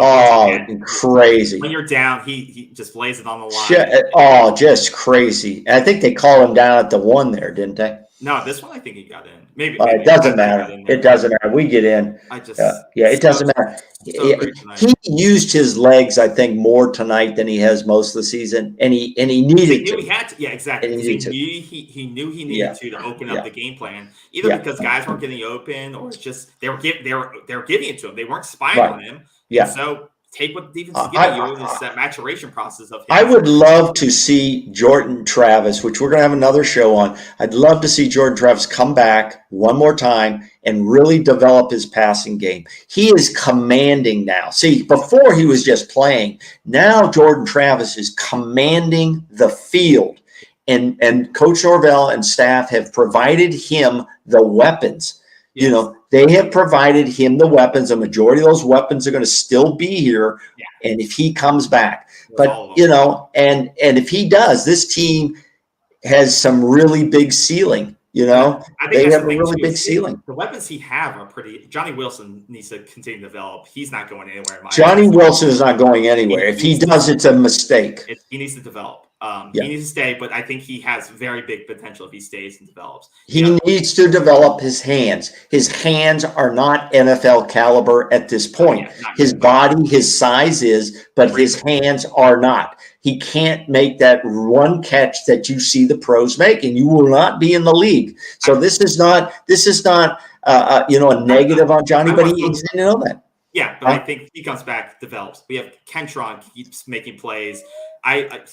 Crazy.
When you're down, he just lays it on the line.
Just crazy. And I think they called him down at the 1 there, didn't they?
No, this one I think he got in. Maybe
it doesn't matter. It doesn't matter. We get in. It doesn't matter. He used his legs, I think, more tonight than he has most of the season, and he needed to.
He had to. Yeah, exactly. He knew he needed to open up the game plan, either because guys weren't getting open, or it's just they were giving it to him. They weren't spying on him.
Yeah.
So take what the defense is giving you in this maturation process of him.
I would love to see Jordan Travis, which we're going to have another show on. I'd love to see Jordan Travis come back one more time and really develop his passing game. He is commanding now. See, before he was just playing. Now Jordan Travis is commanding the field. And Coach Norvell and staff have provided him the weapons. Yes. They have provided him the weapons. A majority of those weapons are going to still be here. Yeah. And if he comes back, but and if he does, this team has some really big ceiling. They have a really big ceiling.
The weapons he have are pretty. Johnny Wilson needs to continue to develop. He's not going anywhere.
Johnny Wilson is not going anywhere. If he does, it's a mistake.
He needs to develop. He needs to stay, but I think he has very big potential if he stays and develops.
He needs to develop his hands. His hands are not NFL caliber at this point. His body, his size is, but his hands are not. He can't make that one catch that you see the pros make, and you will not be in the league. So this is not a negative on Johnny, but he didn't know that.
Yeah, but I think he comes back, develops. We have Kentron keeps making plays.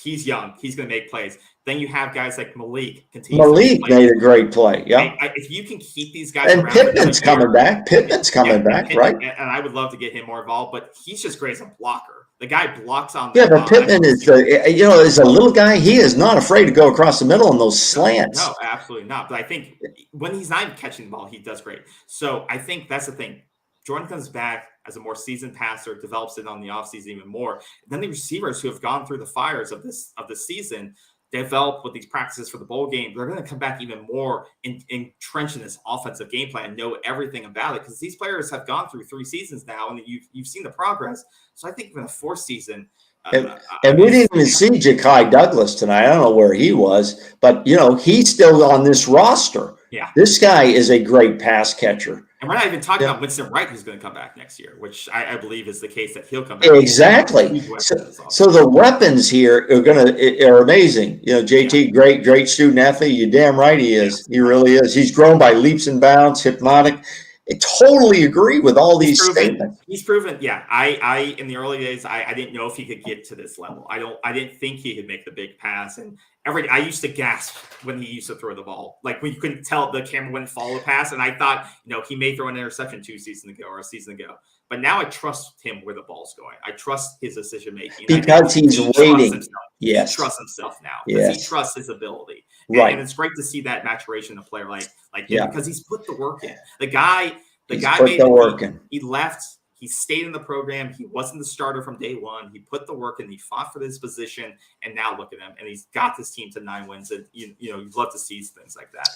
He's young. He's going to make plays. Then you have guys like Malik continues to make
Malik
plays.
made a great play. Yeah.
If you can keep these guys
And
around
Pittman's coming back. Pittman's coming back, right?
And I would love to get him more involved, but he's just great as a blocker. The guy blocks on.
Yeah, but Pittman is is a little guy. He is not afraid to go across the middle on those slants.
No, absolutely not. But I think when he's not even catching the ball, he does great. So I think that's the thing. Jordan comes back as a more seasoned passer, develops it on the offseason even more. And then the receivers who have gone through the fires of this season develop with these practices for the bowl game. They're going to come back even more entrenched in this offensive game plan, know everything about it, because these players have gone through 3 seasons now, and you've seen the progress. So I think even a 4th season.
And we didn't even see Ja'Kai Douglas tonight. I don't know where he was, but he's still on this roster.
Yeah,
this guy is a great pass catcher.
And we're not even talking about Winston Wright, who's going to come back next year, which I believe is the case that he'll come back.
Exactly. So the weapons here are amazing. JT, great student athlete. You're damn right he is. He really is. He's grown by leaps and bounds, hypnotic. I totally agree with all these statements.
He's proven. Yeah, I in the early days, I didn't know if he could get to this level. I didn't think he could make the big pass, and I used to gasp when he used to throw the ball. Like when you couldn't tell the camera wouldn't follow the pass, and I thought, he may throw an interception 2 seasons ago or a season ago. But now I trust him where the ball's going. I trust his decision making
because he's waiting.
Yes, he trusts himself now because he trusts his ability.
Right,
and it's great to see that maturation in a player like him because he's put the work in. The guy made the work in. He left. He stayed in the program. He wasn't the starter from day one. He put the work in. He fought for this position, and now look at him. And he's got this team to 9 wins. And you'd love to see things like that.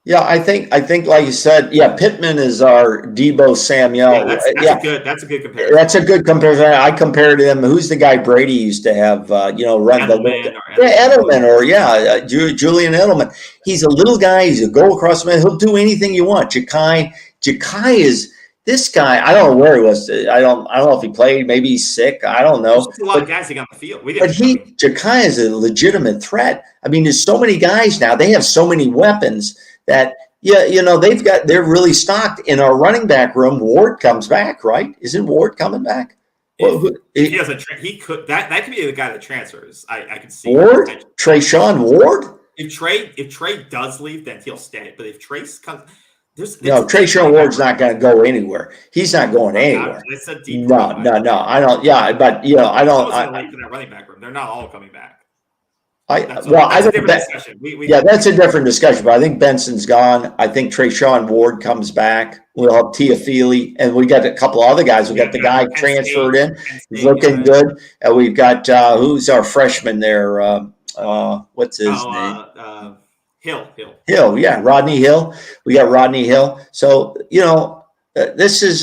Yeah, I think like you said, Pittman is our Debo Samuel.
That's a good comparison.
That's a good comparison. I compared him. Who's the guy Brady used to have? Run Edelman Julian Edelman. He's a little guy. He's a go across the middle. He'll do anything you want. Ja'Kai is this guy. I don't know where he was. I don't know if he played. Maybe he's sick. I don't know.
There's a lot of guys that got on the field.
But Ja'Kai is a legitimate threat. I mean, there's so many guys now. They have so many weapons. That they're really stocked in our running back room. Ward comes back, right? Isn't Ward coming back?
He doesn't. He could. That could be the guy that transfers. I can see
Ward. Trayshawn Ward.
If Trey does leave, then he'll stay. But if Trace comes,
Trayshawn Ward's not going to go anywhere. He's not going anywhere.
It's a deep.
No. I don't. Yeah, but I don't.
For that running back room, they're not all coming back.
That's a different discussion. That's a different discussion. But I think Benson's gone. I think Trayshawn Ward comes back. We'll have Tiafili, and we got a couple of other guys. We got the guy transferred in. He's looking good. And we've got who's our freshman there? What's his name? Hill. Yeah, Rodney Hill. We got Rodney Hill. So this is.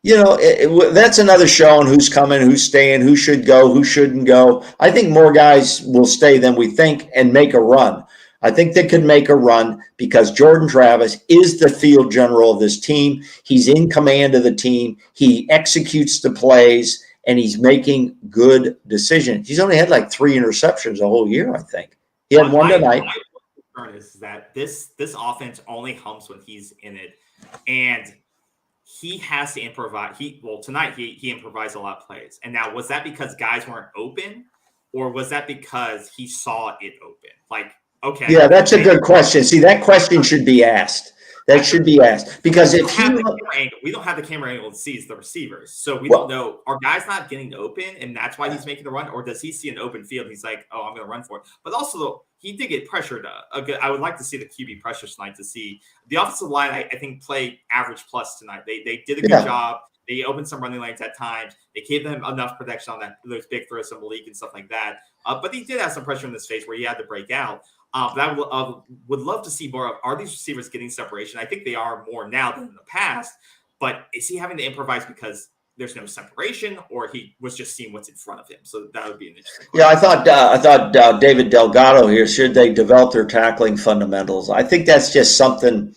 That's another show on who's coming, who's staying, who should go, who shouldn't go. I think more guys will stay than we think and make a run. I think they could make a run because Jordan Travis is the field general of this team. He's in command of the team. He executes the plays, and he's making good decisions. He's only had like 3 interceptions the whole year, I think. He had one tonight.
My concern is that this offense only hums when he's in it, and he has to improvise. Tonight he improvised a lot of plays. And now, was that because guys weren't open, or was that because he saw it open?
Yeah, that's a good question. See, that question should be asked. That should be asked because if
we don't have the camera angle that sees the receivers, so we don't know. Are guys not getting open, and that's why he's making the run, or does he see an open field? And he's like, "Oh, I'm going to run for it." But also, he did get pressured. I would like to see the QB pressure tonight to see the offensive line. I think played average plus tonight. They did a good job. They opened some running lanes at times. They gave them enough protection on those big throws, some Malik and stuff like that. But he did have some pressure in his face where he had to break out. But I would love to see more of, are these receivers getting separation? I think they are more now than in the past. But is he having to improvise because there's no separation, or he was just seeing what's in front of him? So that would be an interesting question.
Yeah, I thought David Delgado here, should they develop their tackling fundamentals? I think that's just something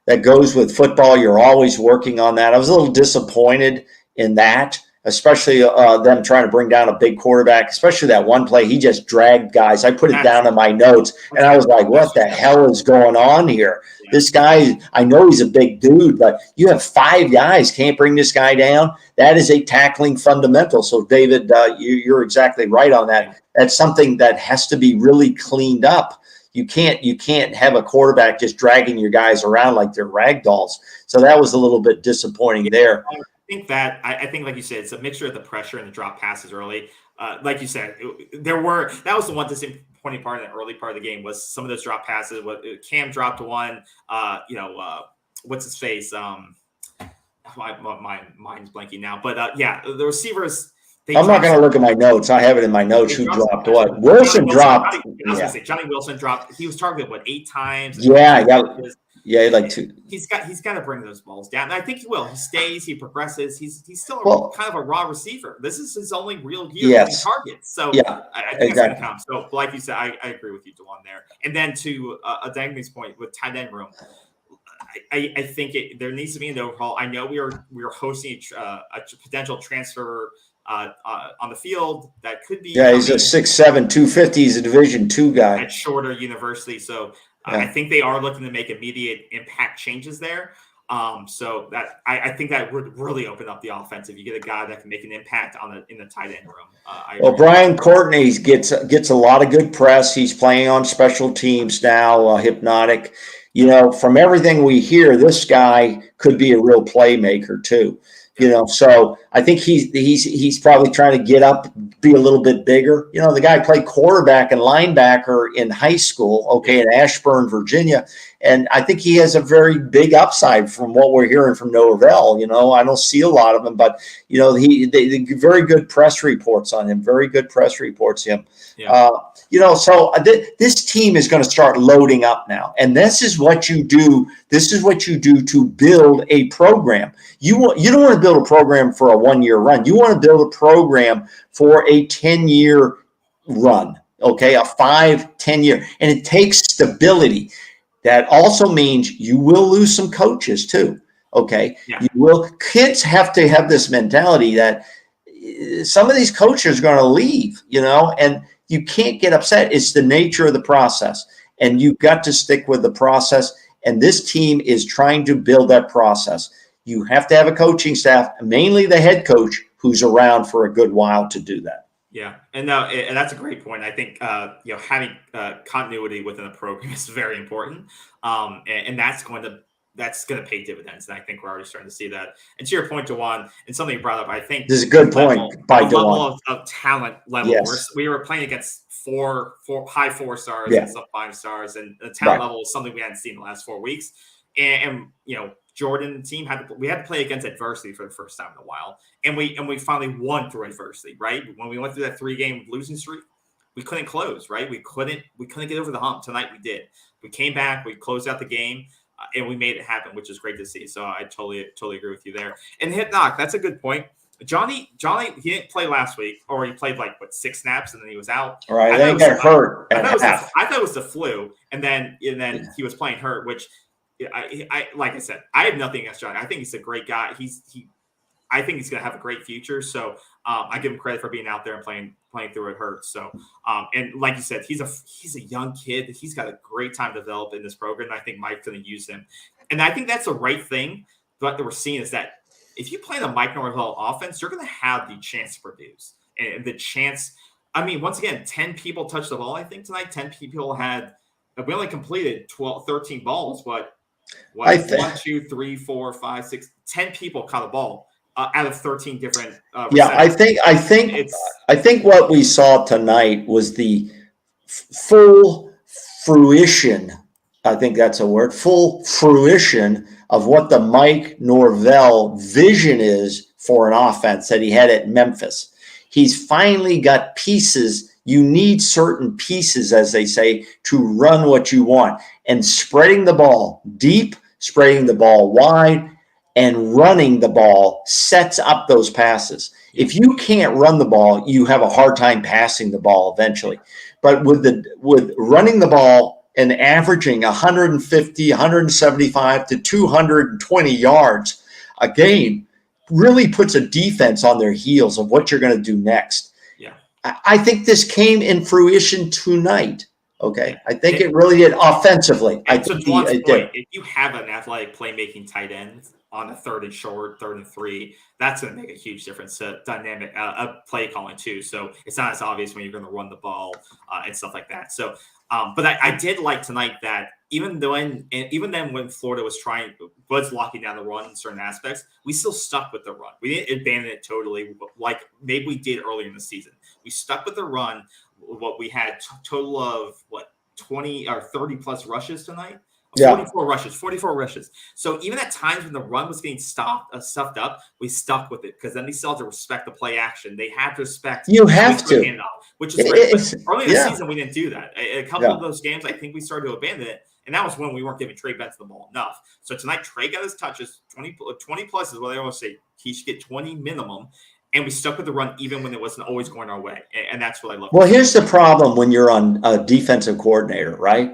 that goes with football. You're always working on that. I was a little disappointed in that. especially them trying to bring down a big quarterback, especially that one play. He just dragged guys. I put it down in my notes, and I was like, what the hell is going on here? Yeah. This guy, I know he's a big dude, but you have 5 guys, can't bring this guy down. That is a tackling fundamental. So, David, you're exactly right on that. That's something that has to be really cleaned up. You can't have a quarterback just dragging your guys around like they're rag dolls. So that was a little bit disappointing there.
I think, like you said, it's a mixture of the pressure and the drop passes early. Like you said, that was the one disappointing part in the early part of the game was some of those drop passes. Cam dropped one. What's his face? My mind's blanking now. But the receivers.
I'm not going to look at my notes. I have it in my notes. Who dropped what? Wilson dropped.
Johnny Wilson dropped. He was targeted 8 times?
Yeah, like 2.
He's got to bring those balls down. And I think he will. He stays. He progresses. He's still kind of a raw receiver. This is his only real year getting targets. So I think it's going to come. So like you said, I agree with you, DeJuan, there. And then to Dagny's point with tight end room, I think there needs to be an overhaul. I know we are hosting a potential transfer on the field that could be.
Yeah, he's a 6'7", 250. He's a Division II guy
at Shorter University. So I think they are looking to make immediate impact changes there. So that I think that would really open up the offense if you get a guy that can make an impact in the tight end room.
Brian Courtney gets a lot of good press. He's playing on special teams now. Hypnotic. From everything we hear, this guy could be a real playmaker too. So I think he's probably trying to get up, be a little bit bigger. The guy played quarterback and linebacker in high school, in Ashburn, Virginia. And I think he has a very big upside from what we're hearing from Norvell. I don't see a lot of him, but, they very good press reports on him, very good press reports him. Yeah. So this team is going to start loading up now. And this is what you do. This is what you do to build a program. You don't want to build a program for a 1-year run. You want to build a program for a 10-year run, a 5-10 year. And it takes stability. That also means you will lose some coaches too. Okay. Yeah. You will. Kids have to have this mentality that some of these coaches are going to leave, and you can't get upset. It's the nature of the process, and you've got to stick with the process. And this team is trying to build that process. You have to have a coaching staff, mainly the head coach, who's around for a good while to do that.
Yeah, and that's a great point. I think having continuity within a program is very important, and that's going to pay dividends. And I think we're already starting to see that. And to your point, DeJuan, and something you brought up, I think
this is a good point by DeJuan.
Level of talent level. Yes. We were playing against four high 4 stars and some 5 stars, and the talent level is something we hadn't seen in the last 4 weeks. And Jordan and the team we had to play against adversity for the first time in a while, and we finally won through adversity. Right when we went through that 3-game losing streak, we couldn't close. Right, we couldn't get over the hump. Tonight we did. We came back. We closed out the game. And we made it happen, which is great to see. So I totally agree with you there. And Hypnoc, that's a good point. Johnny, he didn't play last week, or he played 6 snaps and then he was out.
All right, then he got hurt.
I thought it was the flu, and then he was playing hurt. Which, I like I said, I have nothing against Johnny. I think he's a great guy. I think he's going to have a great future. So I give him credit for being out there and playing through it hurts. So and like you said, he's a young kid. He's got a great time to develop in this program. And I think Mike's going to use him. And I think that's the right thing. What we're seeing is that if you play the Mike Norvell offense, you're going to have the chance to produce. And the chance, once again, 10 people touched the ball, I think, tonight. 10 people we only completed 13 balls, but 1, 2, 3, 4, 5, 6, 10 people caught a ball. Out of 13 different
I think what we saw tonight was the full fruition. I think that's a word. Full fruition of what the Mike Norvell vision is for an offense that he had at Memphis. He's finally got pieces. You need certain pieces, as they say, to run what you want. And spreading the ball deep, spreading the ball wide, and running the ball sets up those passes. If you can't run the ball, you have a hard time passing the ball eventually. But with running the ball and averaging 150, 175 to 220 yards a game, really puts a defense on their heels of what you're going to do next.
Yeah.
I think this came in fruition tonight. Okay. I think it really did offensively.
And to Dwan's point, if you have an athletic playmaking tight end on a 3rd and short, 3rd and 3, that's going to make a huge difference to dynamic play calling too. So it's not as obvious when you're going to run the ball and stuff like that. So, but I did like tonight that even then when Florida was locking down the run in certain aspects, we still stuck with the run. We didn't abandon it totally like maybe we did earlier in the season. We stuck with the run. What we had total of 20 or 30 plus rushes tonight. 44 rushes. So even at times when the run was getting stuffed up, we stuck with it because then they still have to respect the play action. They have to respect.
You have to,
handoff, which is great. Early in the season, we didn't do that. A couple of those games, I think we started to abandon it, and that was when we weren't giving Trey Benson the ball enough. So tonight, Trey got his touches. 20 plus is what I always say. He should get 20 minimum. And we stuck with the run even when it wasn't always going our way. And that's what I love.
Well, here's the problem when you're on a defensive coordinator, right?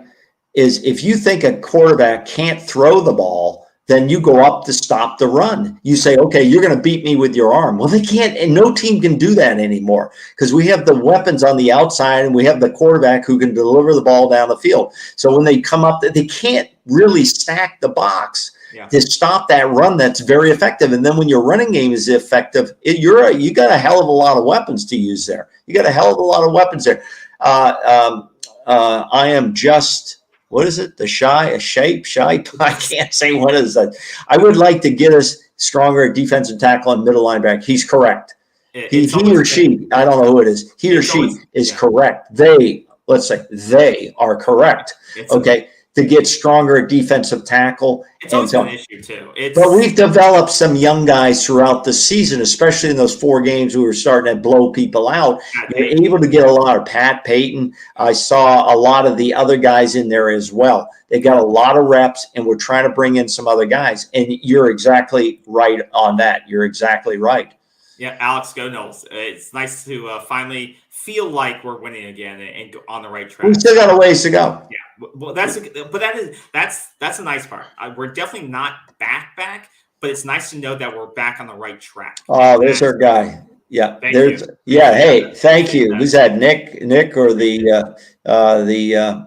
Is if you think a quarterback can't throw the ball, then you go up to stop the run. You say, okay, you're going to beat me with your arm. Well, they can't, and no team can do that anymore because we have the weapons on the outside and we have the quarterback who can deliver the ball down the field. So when they come up, they can't really stack the box. To stop that run that's very effective. And then when your running game is effective, you got a hell of a lot of weapons to use there. You got a hell of a lot of weapons there. I am just, what is it? Shy? I can't say what is that. I would like to get us stronger at defensive tackle and middle linebacker. He's correct. He or she, I don't know who it is. He or she is correct. Let's say they are correct. Okay. To get stronger at defensive tackle.
It's always an issue too.
But we've developed some young guys throughout the season, especially in those 4 games we were starting to blow people out. You're able to get a lot of Pat Payton. I saw a lot of the other guys in there as well. They got a lot of reps, and we're trying to bring in some other guys. And you're exactly right on that. You're exactly right.
Yeah, Alex, go Noles. It's nice to finally feel like we're winning again and go on the right track.
We still got a ways to go.
Yeah, well, that's a nice part. We're definitely not back, but it's nice to know that we're back on the right track.
Oh, there's our guy. Yeah,
thank you.
Hey, thank you. Who's that? Nick, or the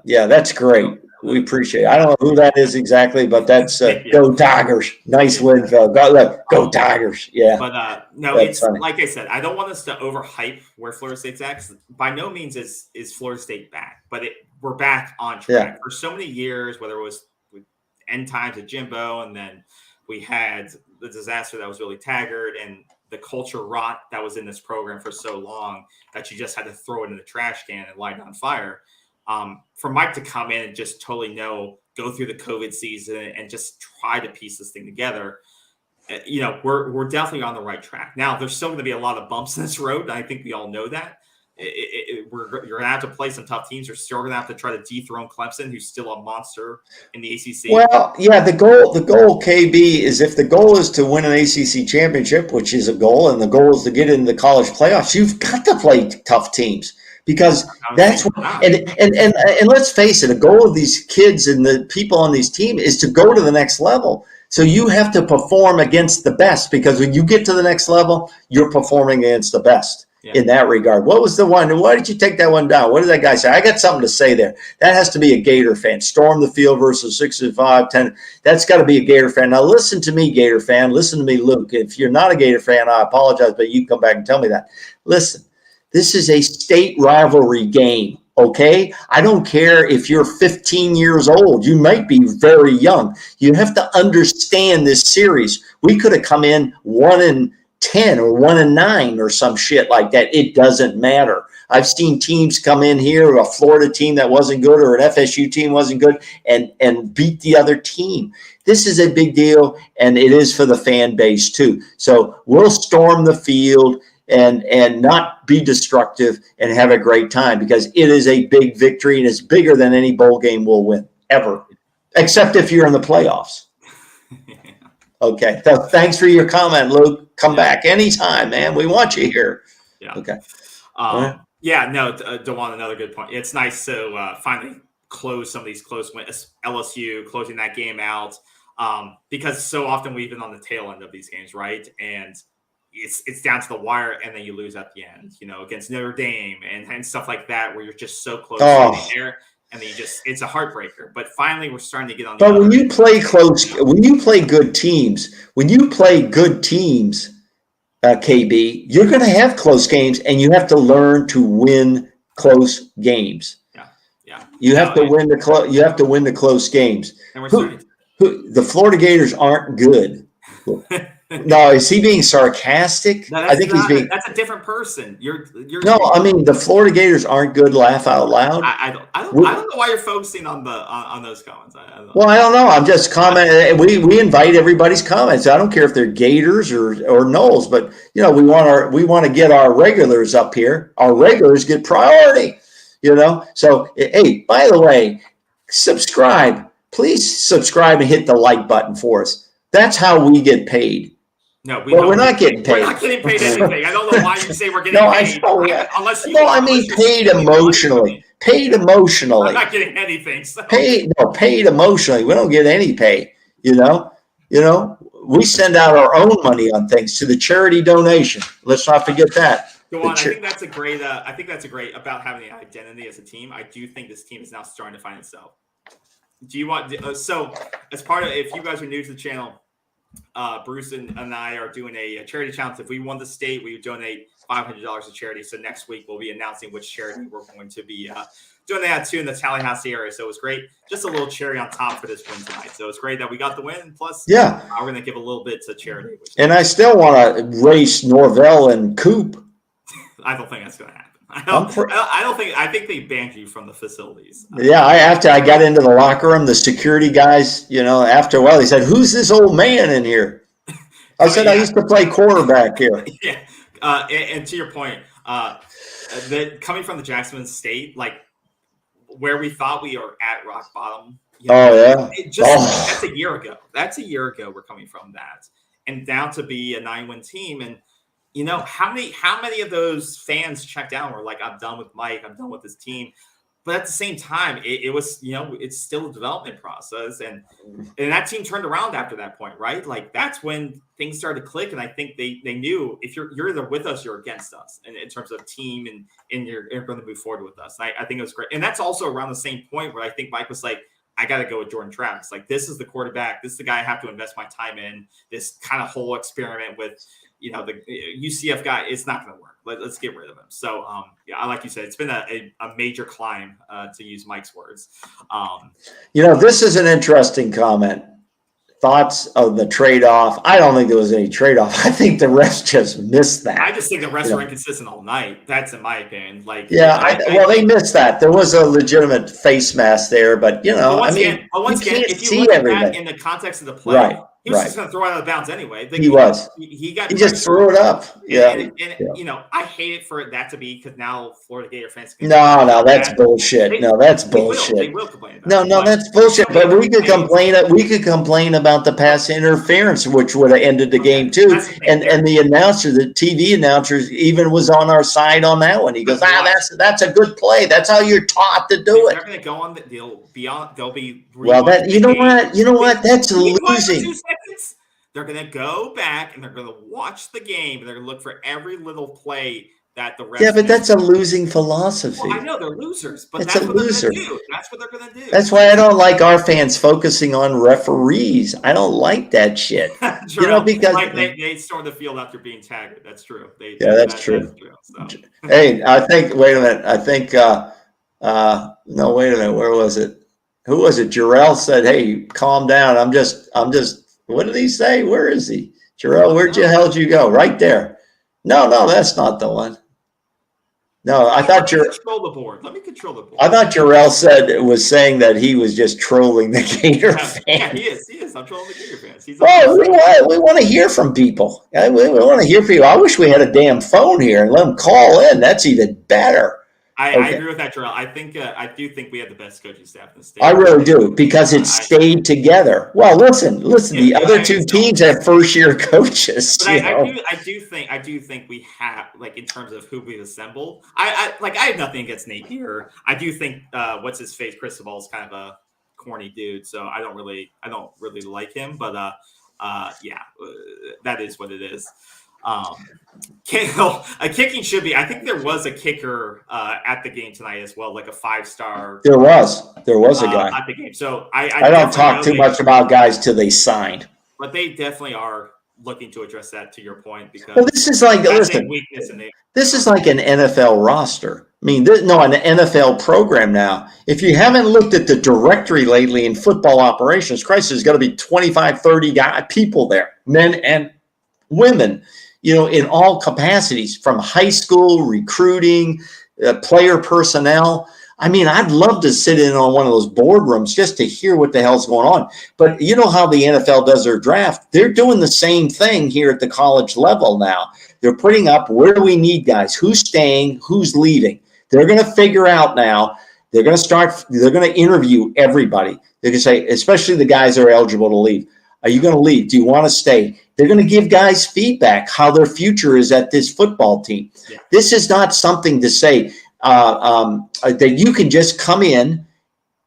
yeah, that's great. We appreciate it. I don't know who that is exactly, but that's go Tigers. Nice win, Phil. Go Tigers. Yeah.
But no, it's funny. Like I said, I don't want us to overhype where Florida State's at. By no means is Florida State back, but we're back on track. For so many years, whether it was with end times at Jimbo, and then we had the disaster that was really Taggart, and the culture rot that was in this program for so long that you just had to throw it in the trash can and light it on fire. For Mike to come in and just totally go through the COVID season and just try to piece this thing together, we're definitely on the right track. Now, there's still going to be a lot of bumps in this road, and I think we all know that. You're going to have to play some tough teams. You're still going to have to try to dethrone Clemson, who's still a monster in the ACC.
Well, yeah, the goal, KB, is if the goal is to win an ACC championship, which is a goal, and the goal is to get into the college playoffs, you've got to play tough teams. Because that's what, and let's face it, the goal of these kids and the people on these teams is to go to the next level. So you have to perform against the best, because when you get to the next level, you're performing against the best in that regard. What was the one? Why did you take that one down? What did that guy say? I got something to say there. That has to be a Gator fan. Storm the field versus 65-10. That's got to be a Gator fan. Now listen to me, Gator fan. Listen to me, Luke. If you're not a Gator fan, I apologize, but you can come back and tell me that. Listen. This is a state rivalry game, okay? I don't care if you're 15 years old. You might be very young. You have to understand this series. We could have come in 1-10 or 1-9 or some shit like that. It doesn't matter. I've seen teams come in here, a Florida team that wasn't good or an FSU team wasn't good, and beat the other team. This is a big deal, and it is for the fan base too. So we'll storm the field and not be destructive and have a great time, because it is a big victory, and it's bigger than any bowl game we'll win ever, except if you're in the playoffs. Okay. So thanks for your comment, Luke. Come back anytime, man. We want you here.
Yeah.
Okay.
Yeah, no, DeJuan, another good point. It's nice to finally close some of these close wins. LSU closing that game out. because so often we've been on the tail end of these games, right? And it's down to the wire, and then you lose at the end, against Notre Dame and stuff like that, where you're just so close to getting there, and then it's a heartbreaker. But finally, we're starting to get on.
But when you play when you play good teams, KB, you're going to have close games, and you have to learn to win close games.
Yeah.
You have to win the close games.
And we're starting.
The Florida Gators aren't good. No, is he being sarcastic?
No,
I think he's being.
That's a different person. You're.
No, I mean the Florida Gators aren't good. Laugh out loud.
I don't know why you're focusing on those comments. I don't
know. I'm just commenting. We invite everybody's comments. I don't care if they're Gators or Noles, but we want to get our regulars up here. Our regulars get priority. So hey, by the way, subscribe. Please subscribe and hit the like button for us. That's how we get paid.
No,
we're not getting paid.
We're not getting paid anything. I don't know why you say we're getting paid.
Paid emotionally. Paid emotionally.
I'm not getting anything. So.
Paid emotionally. We don't get any pay. We send out our own money on things to the charity donation. Let's not forget that.
Go on. I think that's a great. About having an identity as a team. I do think this team is now starting to find itself. Do you want so as part of, if you guys are new to the channel, Bruce and I are doing a charity challenge. If we won the state, we would donate $500 to charity. So next week we'll be announcing which charity we're going to be doing that to in the Tallahassee area. So it was great. Just a little cherry on top for this win tonight. So it's great that we got the win. Plus, we're going to give a little bit to charity.
And I still want to race Norvell and Coop.
I don't think that's going to happen. I think they banned you from the facilities.
After I got into the locker room, the security guys, after a while, they said, "Who's this old man in here?" I said, "I used to play quarterback here."
And to your point, coming from the Jackson State, like where we thought we are at rock bottom. That's a year ago. That's a year ago. We're coming from that and down to be a 9-win team. And how many of those fans checked out and were like, I'm done with Mike, I'm done with this team. But at the same time, it was, it's still a development process. And that team turned around after that point, right? Like that's when things started to click. And I think they knew if you're either with us, you're against us in terms of team and you're going to move forward with us. And I think it was great. And that's also around the same point where I think Mike was like, I got to go with Jordan Travis. Like this is the quarterback. This is the guy I have to invest my time in. This kind of whole experiment with, the UCF guy, it's not going to work. Let's get rid of him. So, like you said, it's been a major climb, to use Mike's words.
This is an interesting comment. Thoughts of the trade-off? I don't think there was any trade-off. I think the refs just missed that.
I just think the refs were inconsistent all night. That's in my opinion.
They missed that. There was a legitimate face mask there, but
once again, if you look at that in the context of the play, he was just going to throw it out of bounds anyway.
He was.
He just
threw it up.
And I hate it for that to be because now Florida Gator fans.
No, that's bullshit. That's bullshit.
They will complain about it.
No, that's bullshit. But we could complain. We could complain about the pass interference, which would have ended the game too. And the announcer, the TV announcer, even was on our side on that one. He goes, that's a good play. That's how you're taught to do it.
They're going to go on. They'll be.
Well, you know what? That's losing.
They're going to go back and they're going to watch the game and they're going to look for every little play that the refs.
Yeah, but that's a losing philosophy.
Well, I know they're losers, but
that's
what
they're going
to do. That's what they're going to do.
That's why I don't like our fans focusing on referees. I don't like that shit.
Because they stormed the field after being tagged. That's true.
That's true. So. Hey, I think. Wait a minute. I think. No, wait a minute. Where was it? Who was it? Jarrell said, "Hey, calm down. I'm just." What did he say? Where is he? Jarrell, where'd the hell did you go? Right there. No, that's not the one. No, I thought
control the board. Let me control the board.
I thought Jarrell was saying that he was just trolling the Gator fans.
Yeah, he is. I'm trolling the Gator fans.
We want to hear from people. We want to hear from people. I wish we had a damn phone here and let them call in. That's even better.
I agree with that, Jarrell. I do think we have the best coaching staff in the state.
I really do, because it stayed together. Well, listen. The other two teams have first-year coaches.
But I do think we have, like, in terms of who we've assembled. I have nothing against Nate here. I do think what's his face, Cristobal, is kind of a corny dude, so I don't really like him. But that is what it is. Kicking should be. I think there was a kicker at the game tonight as well, like a 5-star.
There was a guy
at the game. So I
don't talk too much about guys till they signed.
But they definitely are looking to address that, to your point, because
this is like, listen,
weakness in
this is like an NFL roster. I mean, an NFL program now. If you haven't looked at the directory lately in football operations, Christ, there's got to be 25, 30 people there, men and women, in all capacities, from high school, recruiting, player personnel. I mean, I'd love to sit in on one of those boardrooms just to hear what the hell's going on. But you know how the NFL does their draft? They're doing the same thing here at the college level now. They're putting up, where do we need guys? Who's staying? Who's leaving? They're going to figure out now. They're going to interview everybody. They're going to say, especially the guys that are eligible to leave. Are you going to leave? Do you want to stay? They're going to give guys feedback how their future is at this football team. Yeah. This is not something to say that you can just come in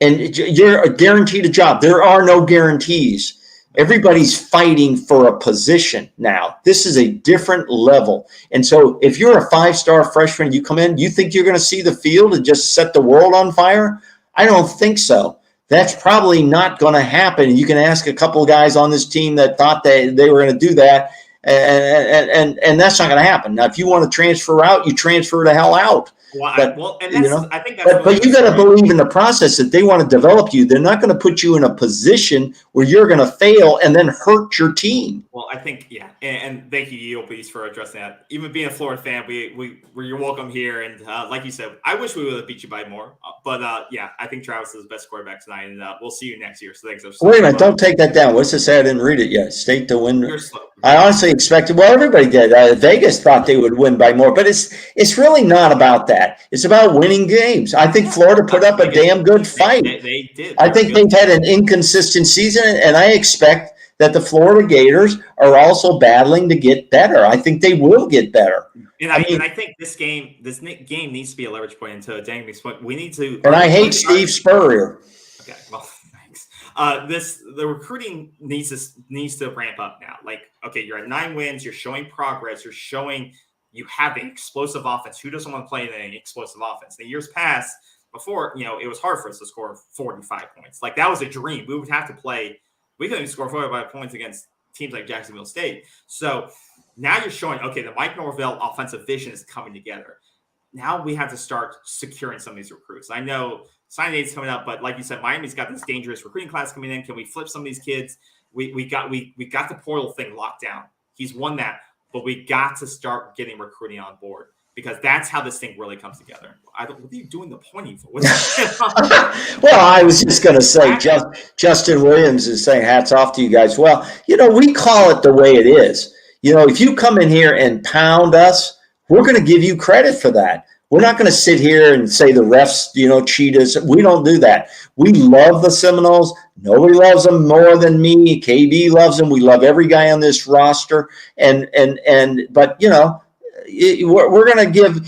and you're guaranteed a job. There are no guarantees. Everybody's fighting for a position now. This is a different level. And so if you're a 5-star freshman, you come in, you think you're going to see the field and just set the world on fire? I don't think so. That's probably not going to happen. You can ask a couple of guys on this team that thought they were going to do that, and that's not going to happen. Now, if you want to transfer out, you transfer the hell out.
Well, I think that's
but you got to believe in the process that they want to develop you. They're not going to put you in a position where you're going to fail and then hurt your team.
Well, I think, yeah, and thank you, EOPs, for addressing that. Even being a Florida fan, you're welcome here, and like you said, I wish we would have beat you by more. But I think Travis is the best quarterback tonight, and we'll see you next year. So thanks.
Wait a minute, don't take that down. What's this? I didn't read it yet. State to win. I honestly expected. Well, everybody did. Vegas thought they would win by more, but it's really not about that. It's about winning games. I think Florida put up a damn good fight.
They did.
I think they've had an inconsistent season, and I expect that the Florida Gators are also battling to get better. I think they will get better.
And I think this game needs to be a leverage point into a dang point. We need to.
And I hate Steve Spurrier.
Okay, well, thanks. The recruiting needs to ramp up now. Like, okay, you're at 9 wins. You're showing progress. You're showing you have an explosive offense. Who doesn't want to play in an explosive offense? In the years past, before, it was hard for us to score 45 points. Like, that was a dream. We would have to play. We couldn't score 45 points against teams like Jacksonville State. So now you're showing, okay, the Mike Norvell offensive vision is coming together. Now we have to start securing some of these recruits. I know signing date's coming up, but like you said, Miami's got this dangerous recruiting class coming in. Can we flip some of these kids? We got the portal thing locked down. He's won that, but we got to start getting recruiting on board, because that's how this thing really comes together. What are you doing the pointing for?
Well, I was just going to say, Justin Williams is saying hats off to you guys. Well, we call it the way it is. If you come in here and pound us, we're going to give you credit for that. We're not going to sit here and say the refs, cheat us. We don't do that. We love the Seminoles. Nobody loves them more than me. KB loves them. We love every guy on this roster. But we're going to give,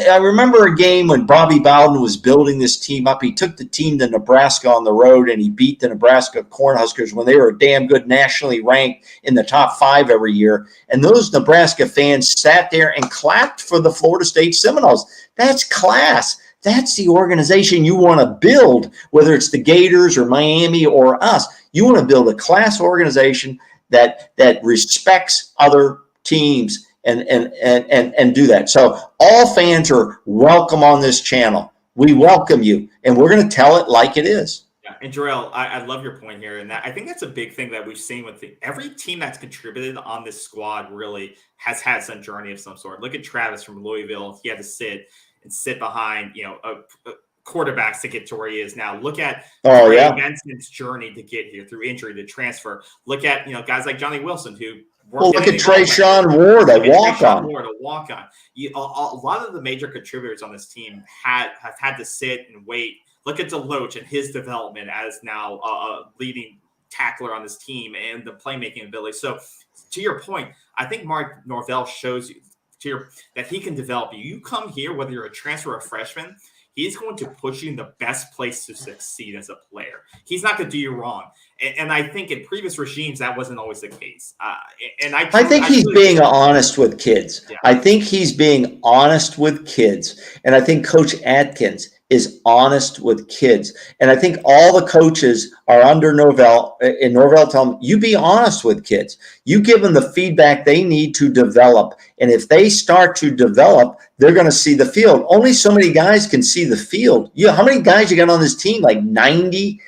I remember a game when Bobby Bowden was building this team up. He took the team to Nebraska on the road, and he beat the Nebraska Cornhuskers when they were damn good, nationally ranked in the top 5 every year. And those Nebraska fans sat there and clapped for the Florida State Seminoles. That's class. That's the organization you want to build, whether it's the Gators or Miami or us. You want to build a class organization that respects other teams and do that. So all fans are welcome on this channel. We welcome you, and we're going to tell it like it is.
Yeah, and Jarrell, I love your point here, and I think that's a big thing that we've seen with every team that's contributed on this squad. Really has had some journey of some sort. Look at Travis from Louisville; he had to sit behind quarterbacks to get to where he is now. Look at Benson's journey to get here through injury, to transfer. Look at guys like Johnny Wilson who.
Well, look at Trayshawn Ward, a walk-on.
A lot of the major contributors on this team have had to sit and wait. Look at Deloach and his development as now a leading tackler on this team and the playmaking ability. So, to your point, I think Mark Norvell shows you that he can develop you. You come here, whether you're a transfer or a freshman, he's going to put you in the best place to succeed as a player. He's not going to do you wrong. And I think in previous regimes, that wasn't always the case.
I think he's being honest with kids. Yeah. I think he's being honest with kids. And I think Coach Atkins is honest with kids. And I think all the coaches are under Norvell, and Norvell tell them, you be honest with kids. You give them the feedback they need to develop. And if they start to develop, they're going to see the field. Only so many guys can see the field. How many guys you got on this team? Like 90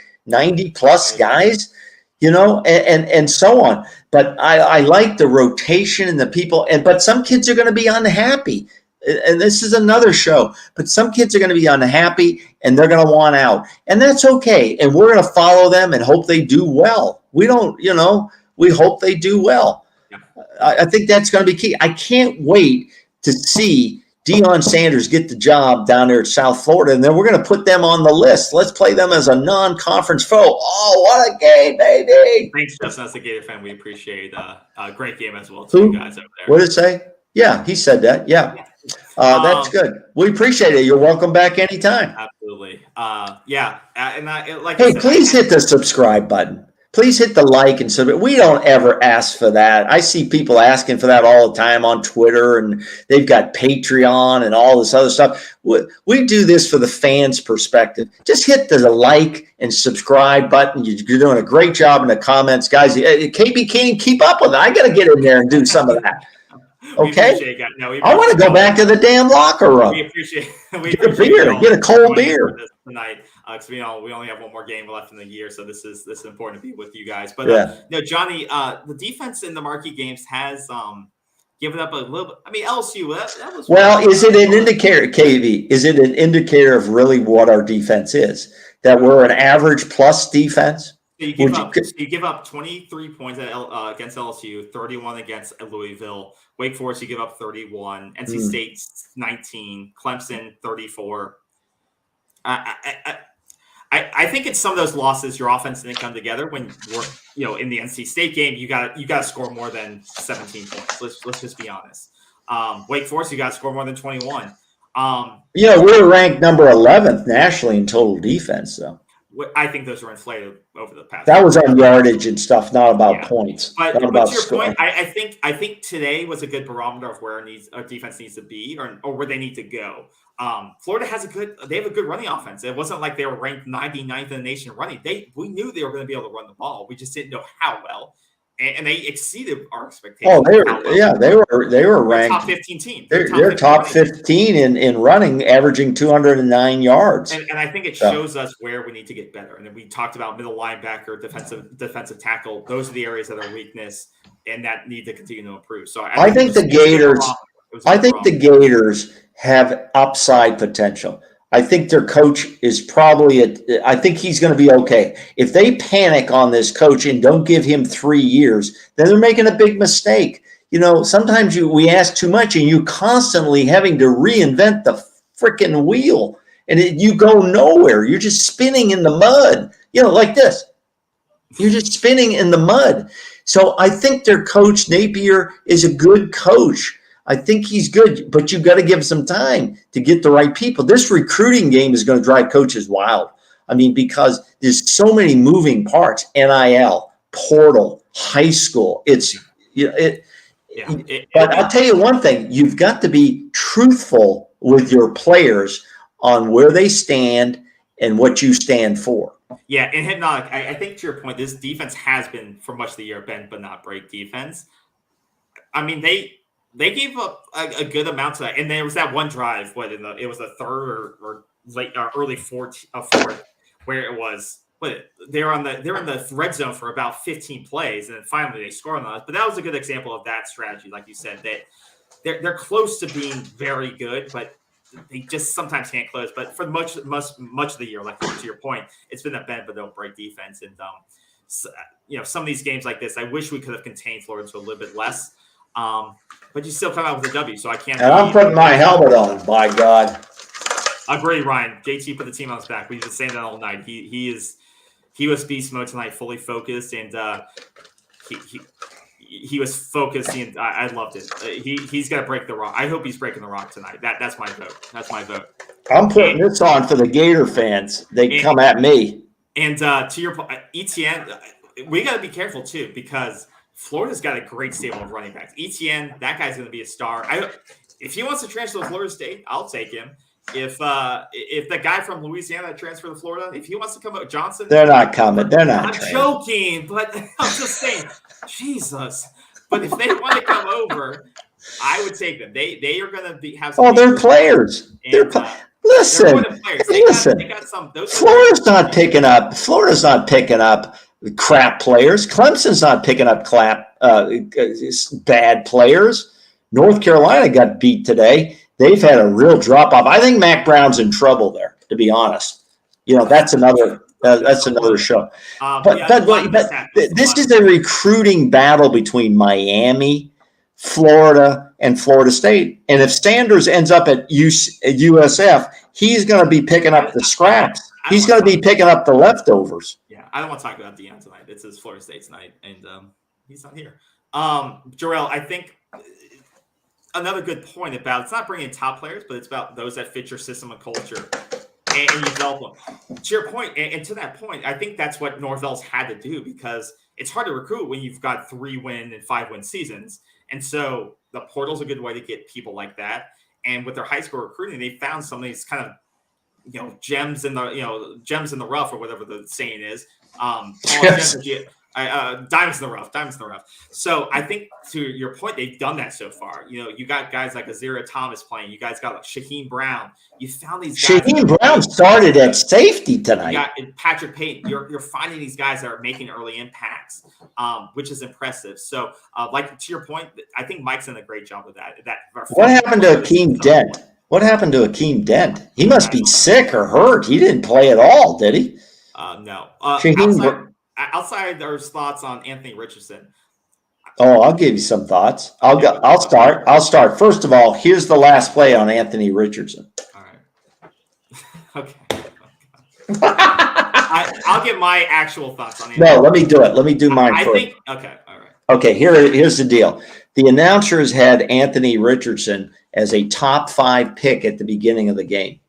plus guys, and so on. But I like the rotation and the people. But some kids are going to be unhappy. And this is another show, but some kids are going to be unhappy and they're going to want out, and that's okay. And we're going to follow them and hope they do well. We hope they do well. Yeah. I think that's going to be key. I can't wait to see Deion Sanders get the job down there at South Florida, and then we're going to put them on the list. Let's play them as a non-conference foe. Oh, what a game, baby.
Thanks, Justin. As a Gator fan, we appreciate a great game as well, too, guys over there.
What did it say? Yeah, he said that. Yeah. That's good. We appreciate it. You're welcome back anytime.
Absolutely. Yeah. And
hey, please hit the subscribe button. Please hit the like and subscribe. We don't ever ask for that. I see people asking for that all the time on Twitter, and they've got Patreon and all this other stuff. We do this for the fans' perspective. Just hit the like and subscribe button. You're doing a great job in the comments, guys. KB can't keep up with it. I got to get in there and do some of that. Okay. I want to go back to the damn locker room.
We appreciate
get a beer. Get a cold beer
tonight. Because we only have one more game left in the year, so this is important to be with you guys. But Johnny, the defense in the marquee games has given up a little bit. I mean, LSU. That was
is it an indicator, KB? Is it an indicator of really what our defense is? That we're an average plus defense?
So you give up 23 points against LSU, 31 against Louisville. Wake Forest, you give up 31. NC State, 19. Clemson, 34. I think it's some of those losses. Your offense didn't come together when we're in the NC State game. You got to score more than 17 points. Let's just be honest. Wake Forest, you got to score more than 21.
We're ranked number 11th nationally in total defense, though.
I think those were inflated over the past.
That was on yardage and stuff, not about points.
But
not about
to your point, I think today was a good barometer of where our defense needs to be or where they need to go. Florida has a good running offense. It wasn't like they were ranked 99th in the nation running. We knew they were going to be able to run the ball. We just didn't know how well. And they exceeded our expectations.
Oh, they were ranked
top 15 team.
They're top 15 in running, averaging 209 yards.
And I think it shows us where we need to get better. And then we talked about middle linebacker, defensive tackle. Those are the areas that are weakness and that need to continue to improve. So I think the
Gators have upside potential. I think their coach is probably I think he's going to be okay. If they panic on this coach and don't give him 3 years, then they're making a big mistake. Sometimes we ask too much and you constantly having to reinvent the freaking wheel and you go nowhere. You're just spinning in the mud, like this. You're just spinning in the mud. So I think their coach, Napier, is a good coach. I think he's good, but you've got to give him some time to get the right people. This recruiting game is going to drive coaches wild. I mean, because there's so many moving parts, NIL, portal, high school. But I'll tell you one thing. You've got to be truthful with your players on where they stand and what you stand for.
Yeah, and Hypnotic, I think to your point, this defense has been, for much of the year, bend but not break defense. I mean, they gave up a good amount to that, and there was that one drive. It was the third or late early fourth, where it was. They're in the red zone for about 15 plays, and then finally they score on us. But that was a good example of that strategy, like you said, that they're close to being very good, but they just sometimes can't close. But for much of the year, like to your point, it's been a bend but don't break defense, and some of these games like this, I wish we could have contained Florida to a little bit less. But you still come out with a W, so I can't.
And I'm putting my helmet on, by God.
Agree, Ryan. JT put the team on his back. We've been saying that all night. He was beast mode tonight, fully focused, and he was focused. I loved it. He's got to break the rock. I hope he's breaking the rock tonight. That's my vote.
I'm putting this on for the Gator fans. They come at me.
And to your point, ETN, we got to be careful too because Florida's got a great stable of running backs. ETN, that guy's going to be a star. If he wants to transfer to Florida State, I'll take him. If the guy from Louisiana transferred to Florida, if he wants to come out, Johnson,
they're not coming. They're not.
I'm joking, but I'm just saying, Jesus. But if they want to come over, I would take them. They are going to have. Some
they're players. Listen.
They got some.
Florida's not picking up. Florida's not picking up crap players. Clemson's not picking up bad players. North Carolina got beat today. They've had a real drop off. I think Mac Brown's in trouble there, to be honest. That's another show. But this is a recruiting battle between Miami, Florida, and Florida State. And if Sanders ends up at USF, he's going to be picking up the scraps. He's going to be picking up the leftovers.
Yeah, I don't want to talk about Deion tonight. This is Florida State tonight, and he's not here. Jarrell, I think another good point about it's not bringing top players, but it's about those that fit your system and culture, and you develop them. To your point, and to that point, I think that's what Norvell's had to do because it's hard to recruit when you've got 3-win and 5-win seasons. And so the portal's a good way to get people like that. And with their high school recruiting, they found some of these kind of, gems in the rough or whatever the saying is. Diamonds in the rough. So I think to your point, they've done that so far. You got guys like Azira Thomas playing. You guys got like Shaheem Brown. You found these guys.
Shaheem Brown started at safety tonight.
You got Patrick Payton. You're finding these guys that are making early impacts, which is impressive. So, like to your point, I think Mike's done a great job of that.
What happened to Akeem Dent? He must be sick or hurt. He didn't play at all, did he?
No.
Outside
there's thoughts on Anthony Richardson.
I'll give you some thoughts. I'll start. First of all, here's the last play on Anthony Richardson.
All right. Okay. I'll get my actual thoughts on it.
No, let me do it. Let me do mine first.
Okay. All right.
Okay, here's the deal. The announcers had Anthony Richardson as a top 5 pick at the beginning of the game.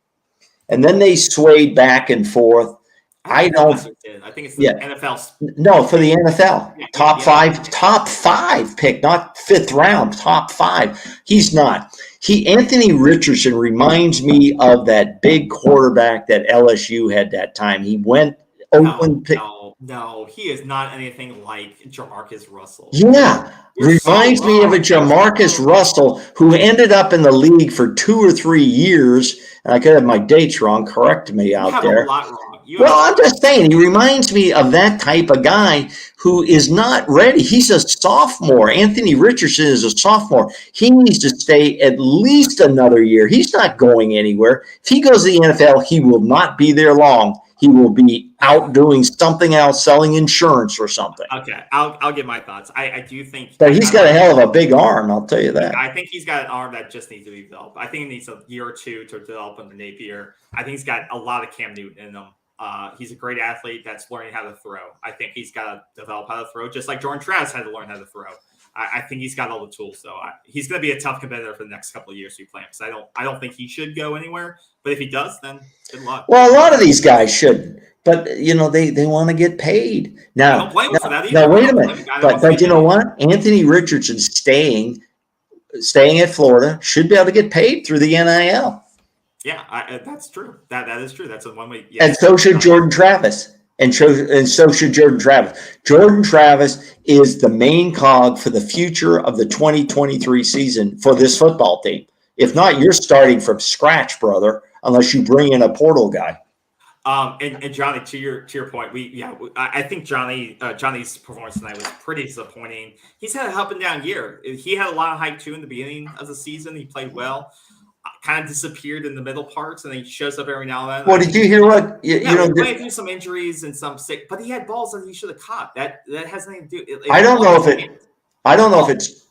And then they swayed back and forth. I
think it's the NFL.
No, for the NFL. Top five pick, not 5th round, top 5. He's not. Anthony Richardson reminds me of that big quarterback that LSU had that time. He went Oakland pick.
No, he is not anything like Jamarcus Russell.
Yeah. Reminds me of a Jamarcus Russell who ended up in the league for 2 or 3 years. And I could have my dates wrong. Correct me out there.
You have a lot wrong.
I'm just saying, he reminds me of that type of guy who is not ready. He's a sophomore. Anthony Richardson is a sophomore. He needs to stay at least another year. He's not going anywhere. If he goes to the NFL, he will not be there long. He will be out doing something else, selling insurance or something.
Okay, I'll get my thoughts. I do think
that he's got a hell of a big arm. I'll tell you that.
I think he's got an arm that just needs to be developed. I think he needs a year or two to develop under Napier. I think he's got a lot of Cam Newton in him. He's a great athlete that's learning how to throw. I think he's got to develop how to throw, just like Jordan Travis had to learn how to throw. I think he's got all the tools, though. He's going to be a tough competitor for the next couple of years we play him. Because I don't think he should go anywhere. But if he does, then good luck.
Well, a lot of these guys shouldn't. But they want to get paid. Now, wait a minute. But you know what? Anthony Richardson staying at Florida should be able to get paid through the NIL.
Yeah, that's true. That is true. That's a one way.
And so should Jordan Travis. And so should Jordan Travis. Jordan Travis is the main cog for the future of the 2023 season for this football team. If not, you're starting from scratch, brother, unless you bring in a portal guy.
And Johnny, to your point, I think Johnny's performance tonight was pretty disappointing. He's had an up and down year. He had a lot of hype too in the beginning of the season. He played well. Kind of disappeared in the middle parts, and he shows up every now and then.
Well, did you hear what? He
played through some injuries and some sick, but he had balls that he should have caught. That has nothing to do.
I don't know if it's.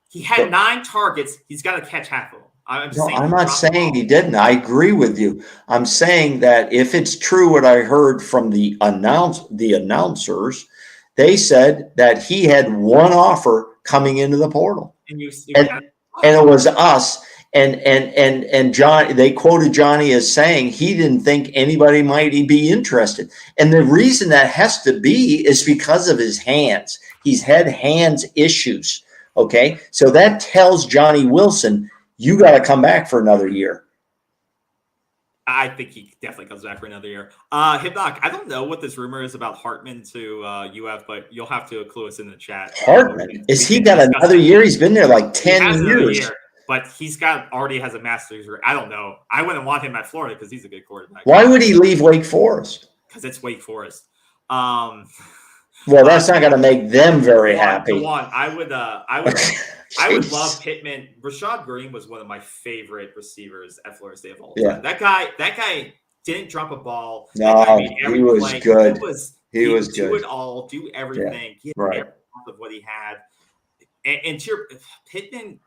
He had 9 targets. He's got to catch half of them.
I'm not saying he didn't. I agree with you. I'm saying that if it's true what I heard from the announcers, they said that he had one offer coming into the portal, and it was us. And John, they quoted Johnny as saying he didn't think anybody might be interested. And the reason that has to be is because of his hands. He's had hands issues. Okay. So that tells Johnny Wilson, you got to come back for another year.
I think he definitely comes back for another year. Hibnock, I don't know what this rumor is about Hartman to UF, but you'll have to clue us in the chat.
Hartman? Is he got another year? He's been there like 10 years.
But he's already has a master's degree. I don't know. I wouldn't want him at Florida because he's a good quarterback.
Why would he leave Wake Forest?
Because it's Wake Forest.
Well, that's not going to make them very happy.
I would love Pittman. Rashad Green was one of my favorite receivers at Florida State of all time. That guy didn't drop a ball.
No, he was good. He was good.
Do it all, do everything.
Yeah. Right.
Of what he had. And to your Pittman,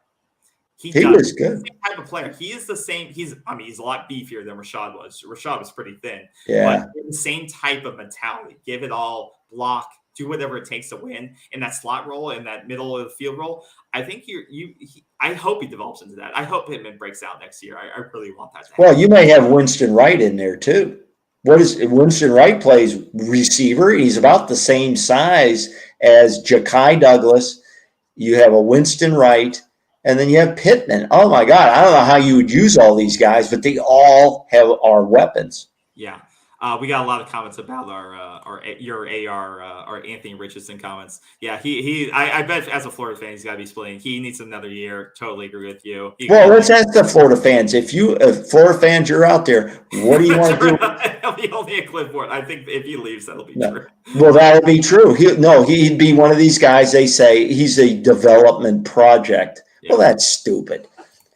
he
was good.
The same type of player. He is the same. He's a lot beefier than Rashad was. Rashad was pretty thin.
Yeah.
But the same type of mentality. Give it all, block, do whatever it takes to win in that slot role, in that middle of the field role. I think I hope he develops into that. I hope Pittman breaks out next year. I really want that to happen.
Well, you may have Winston Wright in there too. Winston Wright plays receiver. He's about the same size as Ja'Kai Douglas. You have a Winston Wright. And then you have Pittman. Oh, my God. I don't know how you would use all these guys, but they all are weapons.
Yeah. We got a lot of comments about your Anthony Richardson comments. Yeah, I bet as a Florida fan, he's got to be splitting. He needs another year. Totally agree with you.
Well, let's ask the Florida fans. If Florida fans, you're out there, what do you want to do?
He'll be only a clipboard. I think if he leaves, that'll be true.
Well, that'll be true. He'd be one of these guys. They say he's a development project. Yeah. Well, that's stupid.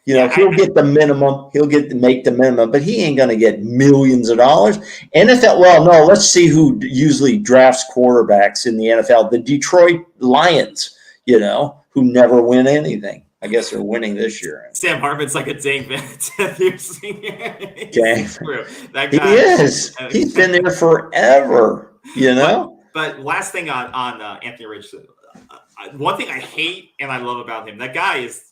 He'll get the minimum. He'll make the minimum, but he ain't going to get millions of dollars. NFL, well, no, let's see who usually drafts quarterbacks in the NFL. The Detroit Lions, who never win anything. I guess they're winning this year.
Sam Hartman's like a dang 10th-year senior.
That guy, he is. He's been there forever,
But last thing on Anthony Richardson. One thing I hate and I love about him, that guy is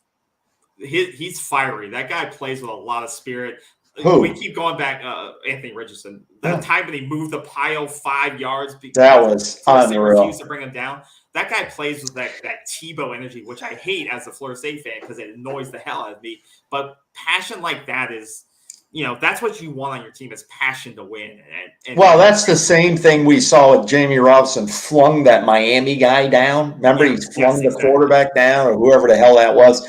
he's fiery. That guy plays with a lot of spirit.
Who?
We keep going back, Anthony Richardson. The time when he moved the pile 5 yards because
that was unreal.
Refused to bring him down. That guy plays with that Tebow energy, which I hate as a Florida State fan because it annoys the hell out of me. But passion like that is, that's what you want on your team is passion to win.
Well, that's the same thing we saw with Jamie Robinson. Flung that Miami guy down. Remember, he flung the quarterback down or whoever the hell that was.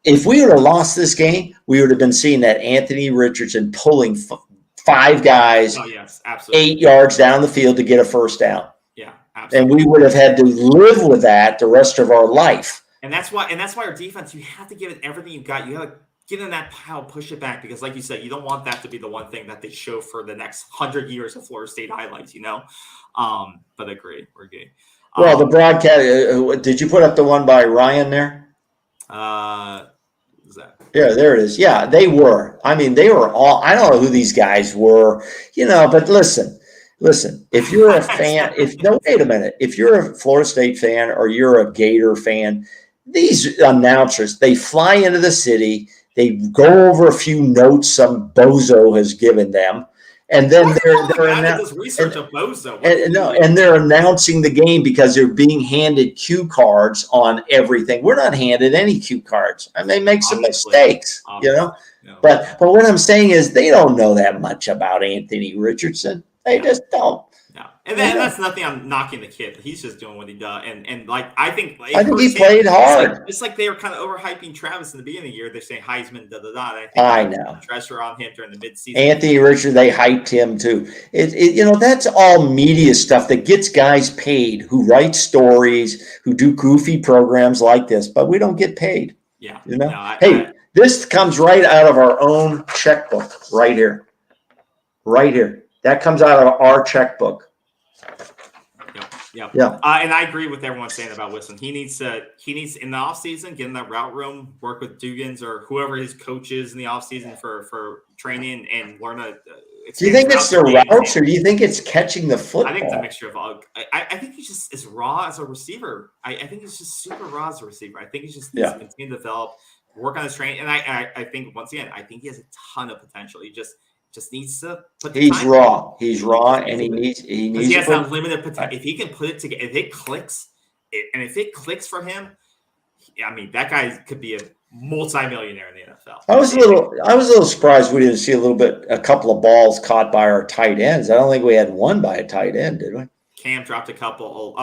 If we would have lost this game, we would have been seeing that Anthony Richardson pulling 5 guys 8 yards down the field to get a first down.
Yeah, absolutely.
And we would have had to live with that the rest of our life.
And that's why our defense, you have to give it everything you got. You got to get in that pile, push it back, because like you said, you don't want that to be the one thing that they show for the next 100 years of Florida State highlights, But agree, we're good.
Well, the broadcast, did you put up the one by Ryan there?
Is that?
Yeah, there it is. Yeah, they were. I mean, they were all, I don't know who these guys were, but listen, if you're a fan, wait a minute. If you're a Florida State fan or you're a Gator fan, these announcers, they fly into the city, they go over a few notes some bozo has given them, and then they're announcing the game because they're being handed cue cards on everything. We're not handed any cue cards. I may make some mistakes,
No.
But what I'm saying is they don't know that much about Anthony Richardson. They just don't.
No. And that's nothing. I'm knocking the kid. He's just doing what he does. And I think
he played hard.
It's like they were kind of overhyping Travis in the beginning of the year. They're saying Heisman,
I know.
Pressure on him during the midseason.
Anthony Richardson, they hyped him too. That's all media stuff that gets guys paid who write stories, who do goofy programs like this, but we don't get paid.
Yeah.
This comes right out of our own checkbook right here. Right here. That comes out of our checkbook.
Yep. Yeah. And I agree with everyone saying about Wilson. He needs in the offseason, get in that route room, work with Dugans or whoever his coach is in the offseason for training and learn a.
Do you think it's the routes or do you think it's catching the football?
I think it's a mixture of all. I think he's just as raw as a receiver. I think he's just super raw as a receiver. I think he's just needs to continue to develop. work on his training. And I think once again, I think he has a ton of potential. He just needs to put the
He's
time.
raw. He's raw, and he needs
he has
to
that limited potential. If he can put it together, if it clicks, and if it clicks for him, I mean, that guy could be a multi-millionaire in the NFL.
I was a little surprised we didn't see a couple of balls caught by our tight ends. I don't think we had one by a tight end, did we?
Cam dropped a couple.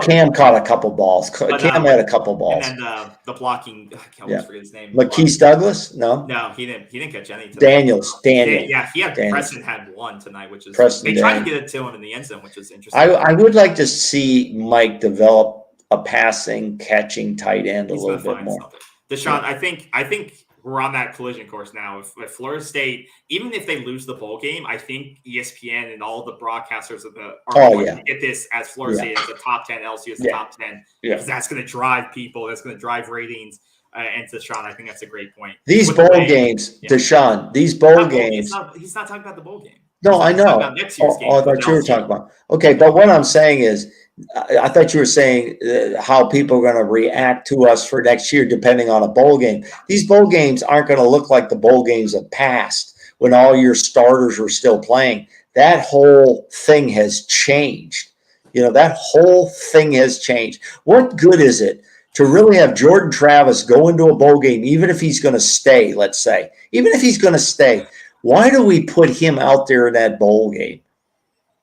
Cam caught a couple balls. Cam had a couple balls.
And then the blocking. I can't always forget his name.
Marquise Douglas? No,
he didn't catch any.
Daniels.
Yeah, he had Preston had one tonight, which is they tried to get it to him in the end zone, which is interesting.
I would like to see Mike develop a passing, catching tight end a little bit more.
Deshaun, I think we're on that collision course now. If Florida State, even if they lose the bowl game, I think ESPN and all the broadcasters are going to get this as Florida State as a top 10, LSU as a top 10, because that's going to drive people, that's going to drive ratings. And Deshaun, I think that's a great point.
These bowl games, Deshaun, these bowl games.
He's not talking about the bowl game.
No, I know.
Next year's game.
I thought you were talking about. Okay, but what I'm saying is, I thought you were saying how people are going to react to us for next year, depending on a bowl game. These bowl games aren't going to look like the bowl games of past when all your starters were still playing. That whole thing has changed. That whole thing has changed. What good is it to really have Jordan Travis go into a bowl game, even if he's going to stay, let's say, even if he's going to stay? Why do we put him out there in that bowl game?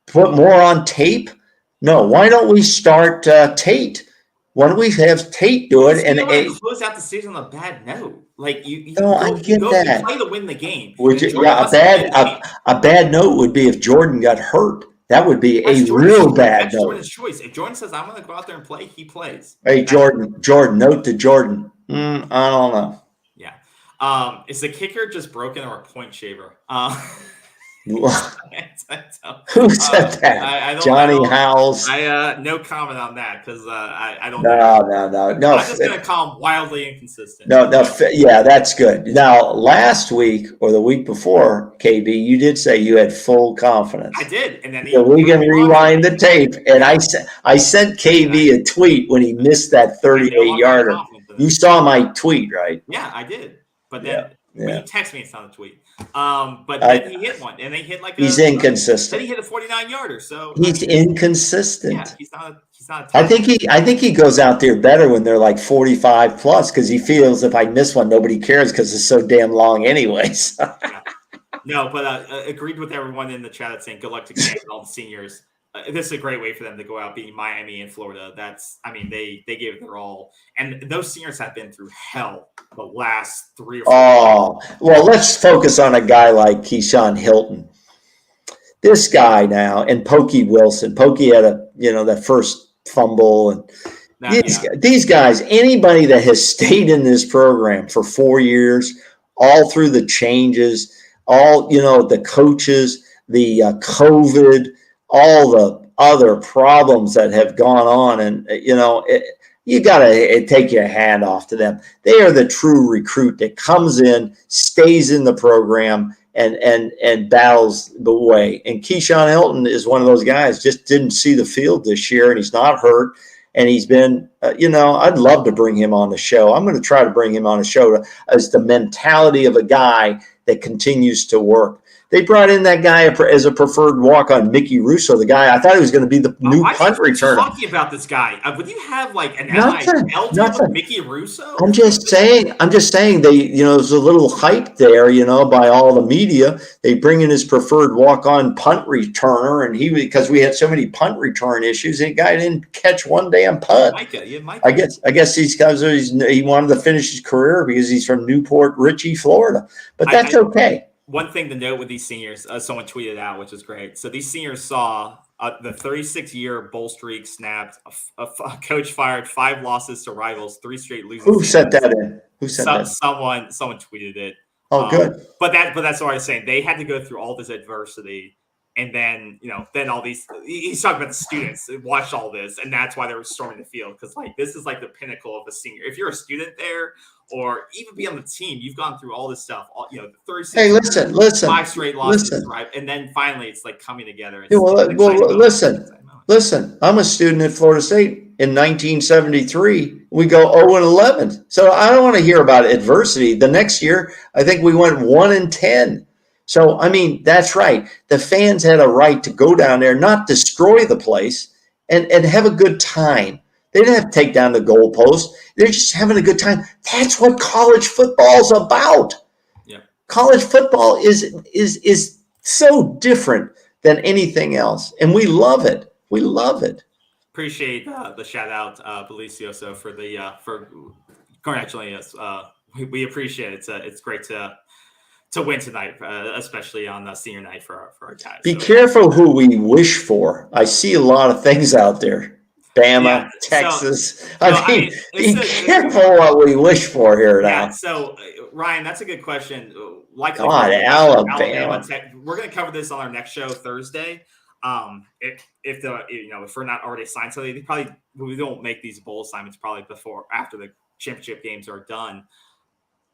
Put more on tape? No, why don't we start Tate? Why don't we have Tate do it?
And close out the season on a bad note. Like I get that. You play to win the game.
A bad note would be if Jordan got hurt. That would be real bad note.
Jordan's choice. If Jordan says, "I'm going to go out there and play," he plays.
Hey, Jordan. Note to Jordan. I don't know.
Yeah. Is the kicker just broken or a point shaver?
Who said that? Johnny Howells.
No comment on that because I don't know.
No.
I'm just gonna call him wildly inconsistent.
No. Yeah, that's good. Now, last week or the week before, KB, you did say you had full confidence.
I did, and then
we can rewind the tape. And I sent KB a tweet when he missed that 38-yarder. You saw my tweet, right?
Yeah, I did. But then when you text me, it's not a tweet. But then he hit one, and they hit
he's inconsistent.
Then he hit a 49-yarder. So
he's inconsistent.
Yeah, he's not.
I think he goes out there better when they're like 45 plus because he feels if I miss one, nobody cares because it's so damn long, anyways.
No, but agreed with everyone in the chat that's saying good luck to Cam and all the seniors. This is a great way for them to go out beating Miami and Florida. They gave it their all. And those seniors have been through hell the last 3 or 4 years.
Well, let's focus on a guy like Keyshawn Hilton. This guy now, and Pokey Wilson. Pokey had that first fumble. And these guys, anybody that has stayed in this program for 4 years, all through the changes, all, the coaches, the COVID, all the other problems that have gone on. And, you got to take your hand off to them. They are the true recruit that comes in, stays in the program, and battles the way. And Keyshawn Hilton is one of those guys, just didn't see the field this year, and he's not hurt. And he's been, I'd love to bring him on the show. I'm going to try to bring him on the show as the mentality of a guy that continues to work. They brought in that guy as a preferred walk-on, Mickey Russo, the guy. I thought he was going to be the new punt returner.
Talking about this guy, would you have like an NIL with Mickey Russo?
I'm just saying. They, there's a little hype there, by all the media. They bring in his preferred walk-on punt returner, and because we had so many punt return issues, the guy didn't catch one damn punt. I guess he wanted to finish his career because he's from Newport Richey, Florida, but that's okay.
One thing to note with these seniors, someone tweeted out, which is great. So these seniors saw the 36-year bowl streak snapped. A coach fired, 5 losses to rivals, 3 straight losing.
Who sent that in?
Someone tweeted it.
Oh, good.
But that's what I was saying. They had to go through all this adversity, and then then all these. He's talking about the students that watched all this, and that's why they were storming the field because this is like the pinnacle of a senior. If you're a student there, or even be on the team, you've gone through all this stuff. 36.
Hey, listen.
5 straight losses, right? And then finally, it's like coming together.
Listen. Listen, I'm a student at Florida State in 1973. We go 0-11. So I don't want to hear about adversity. The next year, I think we went 1-10. So, I mean, that's right. The fans had a right to go down there, not destroy the place, and have a good time. They didn't have to take down the goalpost. They're just having a good time. That's what college football's about.
Yeah.
College football is so different than anything else, and we love it. We love it.
Appreciate the shout out, Belicioso, for congratulating us. We appreciate it. It's great to win tonight, especially on senior night for our guys.
Be careful who we wish for. I see a lot of things out there. Bama, Texas. Be careful what we wish for here now.
So, Ryan, that's a good question.
Alabama.
We're going to cover this on our next show Thursday. If we're not already assigned something, we don't make these bowl assignments probably after the championship games are done.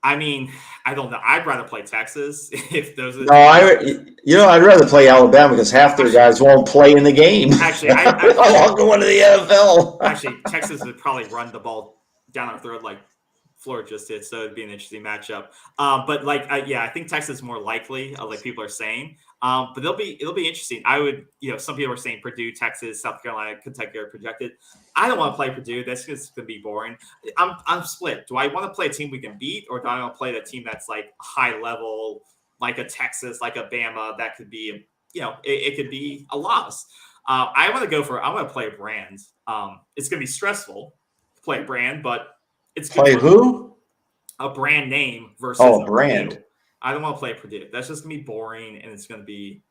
I mean, I don't know. I'd rather play Texas if those.
I'd rather play Alabama because half their guys won't play in the game. Actually, I want going to the NFL.
Actually, Texas would probably run the ball down our throat like Florida just did, so it'd be an interesting matchup. I think Texas is more likely, like people are saying. But it'll be interesting. I would, some people are saying Purdue, Texas, South Carolina, Kentucky are projected. I don't want to play Purdue. That's just going to be boring. I'm split. Do I want to play a team we can beat, or do I want to play the team that's like high level, like a Texas, like a Bama? That could be, it could be a loss. I want to play a brand. It's going to be stressful to play a brand, but it's good.
Play who?
A brand name versus
a brand.
Purdue. I don't want to play Purdue. That's just going to be boring, and it's going to be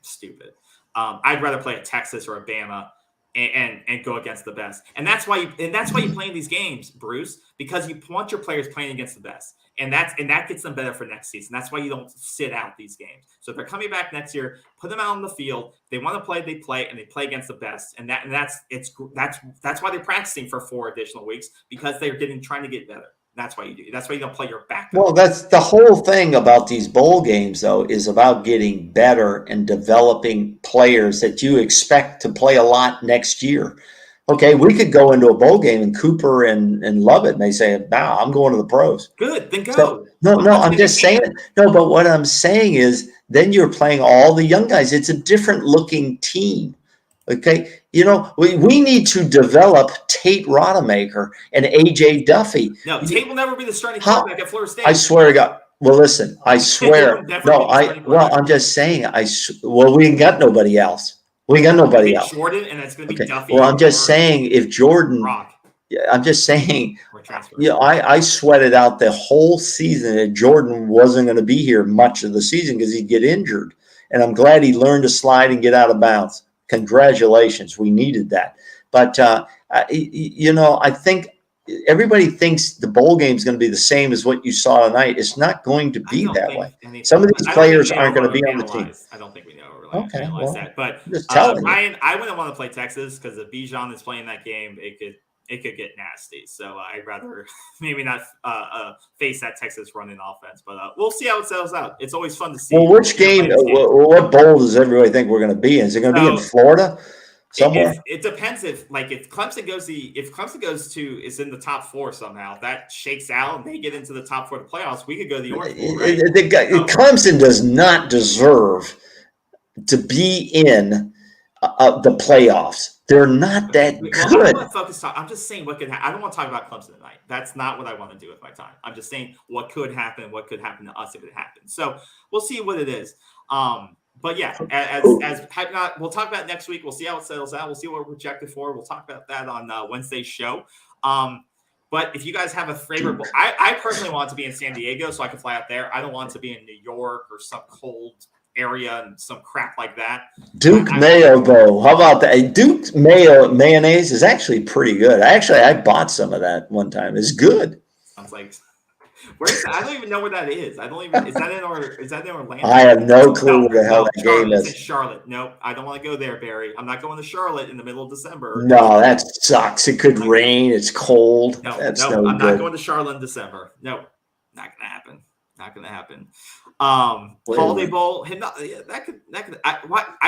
stupid. I'd rather play a Texas or a Bama and go against the best. And that's why you play in these games, Bruce, because you want your players playing against the best. And that gets them better for next season. That's why you don't sit out these games. So if they're coming back next year, put them out on the field. They want to play, they play, and they play against the best. And that's why they're practicing for 4 additional weeks, because they're trying to get better. That's why you do. That's why you don't play your backup.
Well, that's the whole thing about these bowl games, though, is about getting better and developing players that you expect to play a lot next year. Okay, we could go into a bowl game and Cooper and Lovett may say, "Nah, I'm going to the pros."
Good, then go.
So, I'm just saying. No, but what I'm saying is, then you're playing all the young guys. It's a different looking team. Okay, we need to develop Tate Rodemaker and AJ Duffy.
No, Tate will never be the starting quarterback at Florida State.
I swear to God. Well, listen, I swear. I'm just saying. We ain't got nobody else. We ain't got nobody else.
Jordan, and it's going to be Duffy.
Well, I'm just saying, if Jordan. I'm just saying. I sweated out the whole season that Jordan wasn't going to be here much of the season because he'd get injured, and I'm glad he learned to slide and get out of bounds. Congratulations. We needed that. But, I think everybody thinks the bowl game is going to be the same as what you saw tonight. It's not going to be that way. Some of these players aren't going to be on the team.
I don't think we know that. But
Ryan,
I wouldn't want to play Texas because if Bijan is playing that game, it could get nasty. So I'd rather maybe not face that Texas running offense. But we'll see how it settles out. It's always fun to see.
Well, which game? What bowl does everybody think we're going to be in? Is it going to be in Florida? Somewhere?
It depends if Clemson goes to is in the top 4 somehow, that shakes out and they get into the top 4 of the playoffs, we could go to the Orange Bowl, right?
Clemson does not deserve to be in the playoffs. They're not that good.
I'm just saying what could happen. I don't want to talk about Clemson tonight. That's not what I want to do with my time. I'm just saying what could happen to us if it happens. So we'll see what it is. But yeah, we'll talk about it next week. We'll see how it settles out. We'll see what we're projected for. We'll talk about that on Wednesday's show. But if you guys have a favorite, I personally want to be in San Diego so I can fly out there. I don't want to be in New York or some cold area and some crap like that.
Duke Mayo Bowl. How about that? Duke Mayo mayonnaise is actually pretty good. I bought some of that one time. It's good.
Sounds like. I don't even know where that is. Is that in Orlando?
I have no clue where the hell that game is.
It's in Charlotte. No, I don't want to go there, Barry. I'm not going to Charlotte in the middle of December.
No, that sucks. It could rain. It's cold. I'm
not going to Charlotte in December. No, not going to happen. Not going to happen. Holiday Bowl. I'd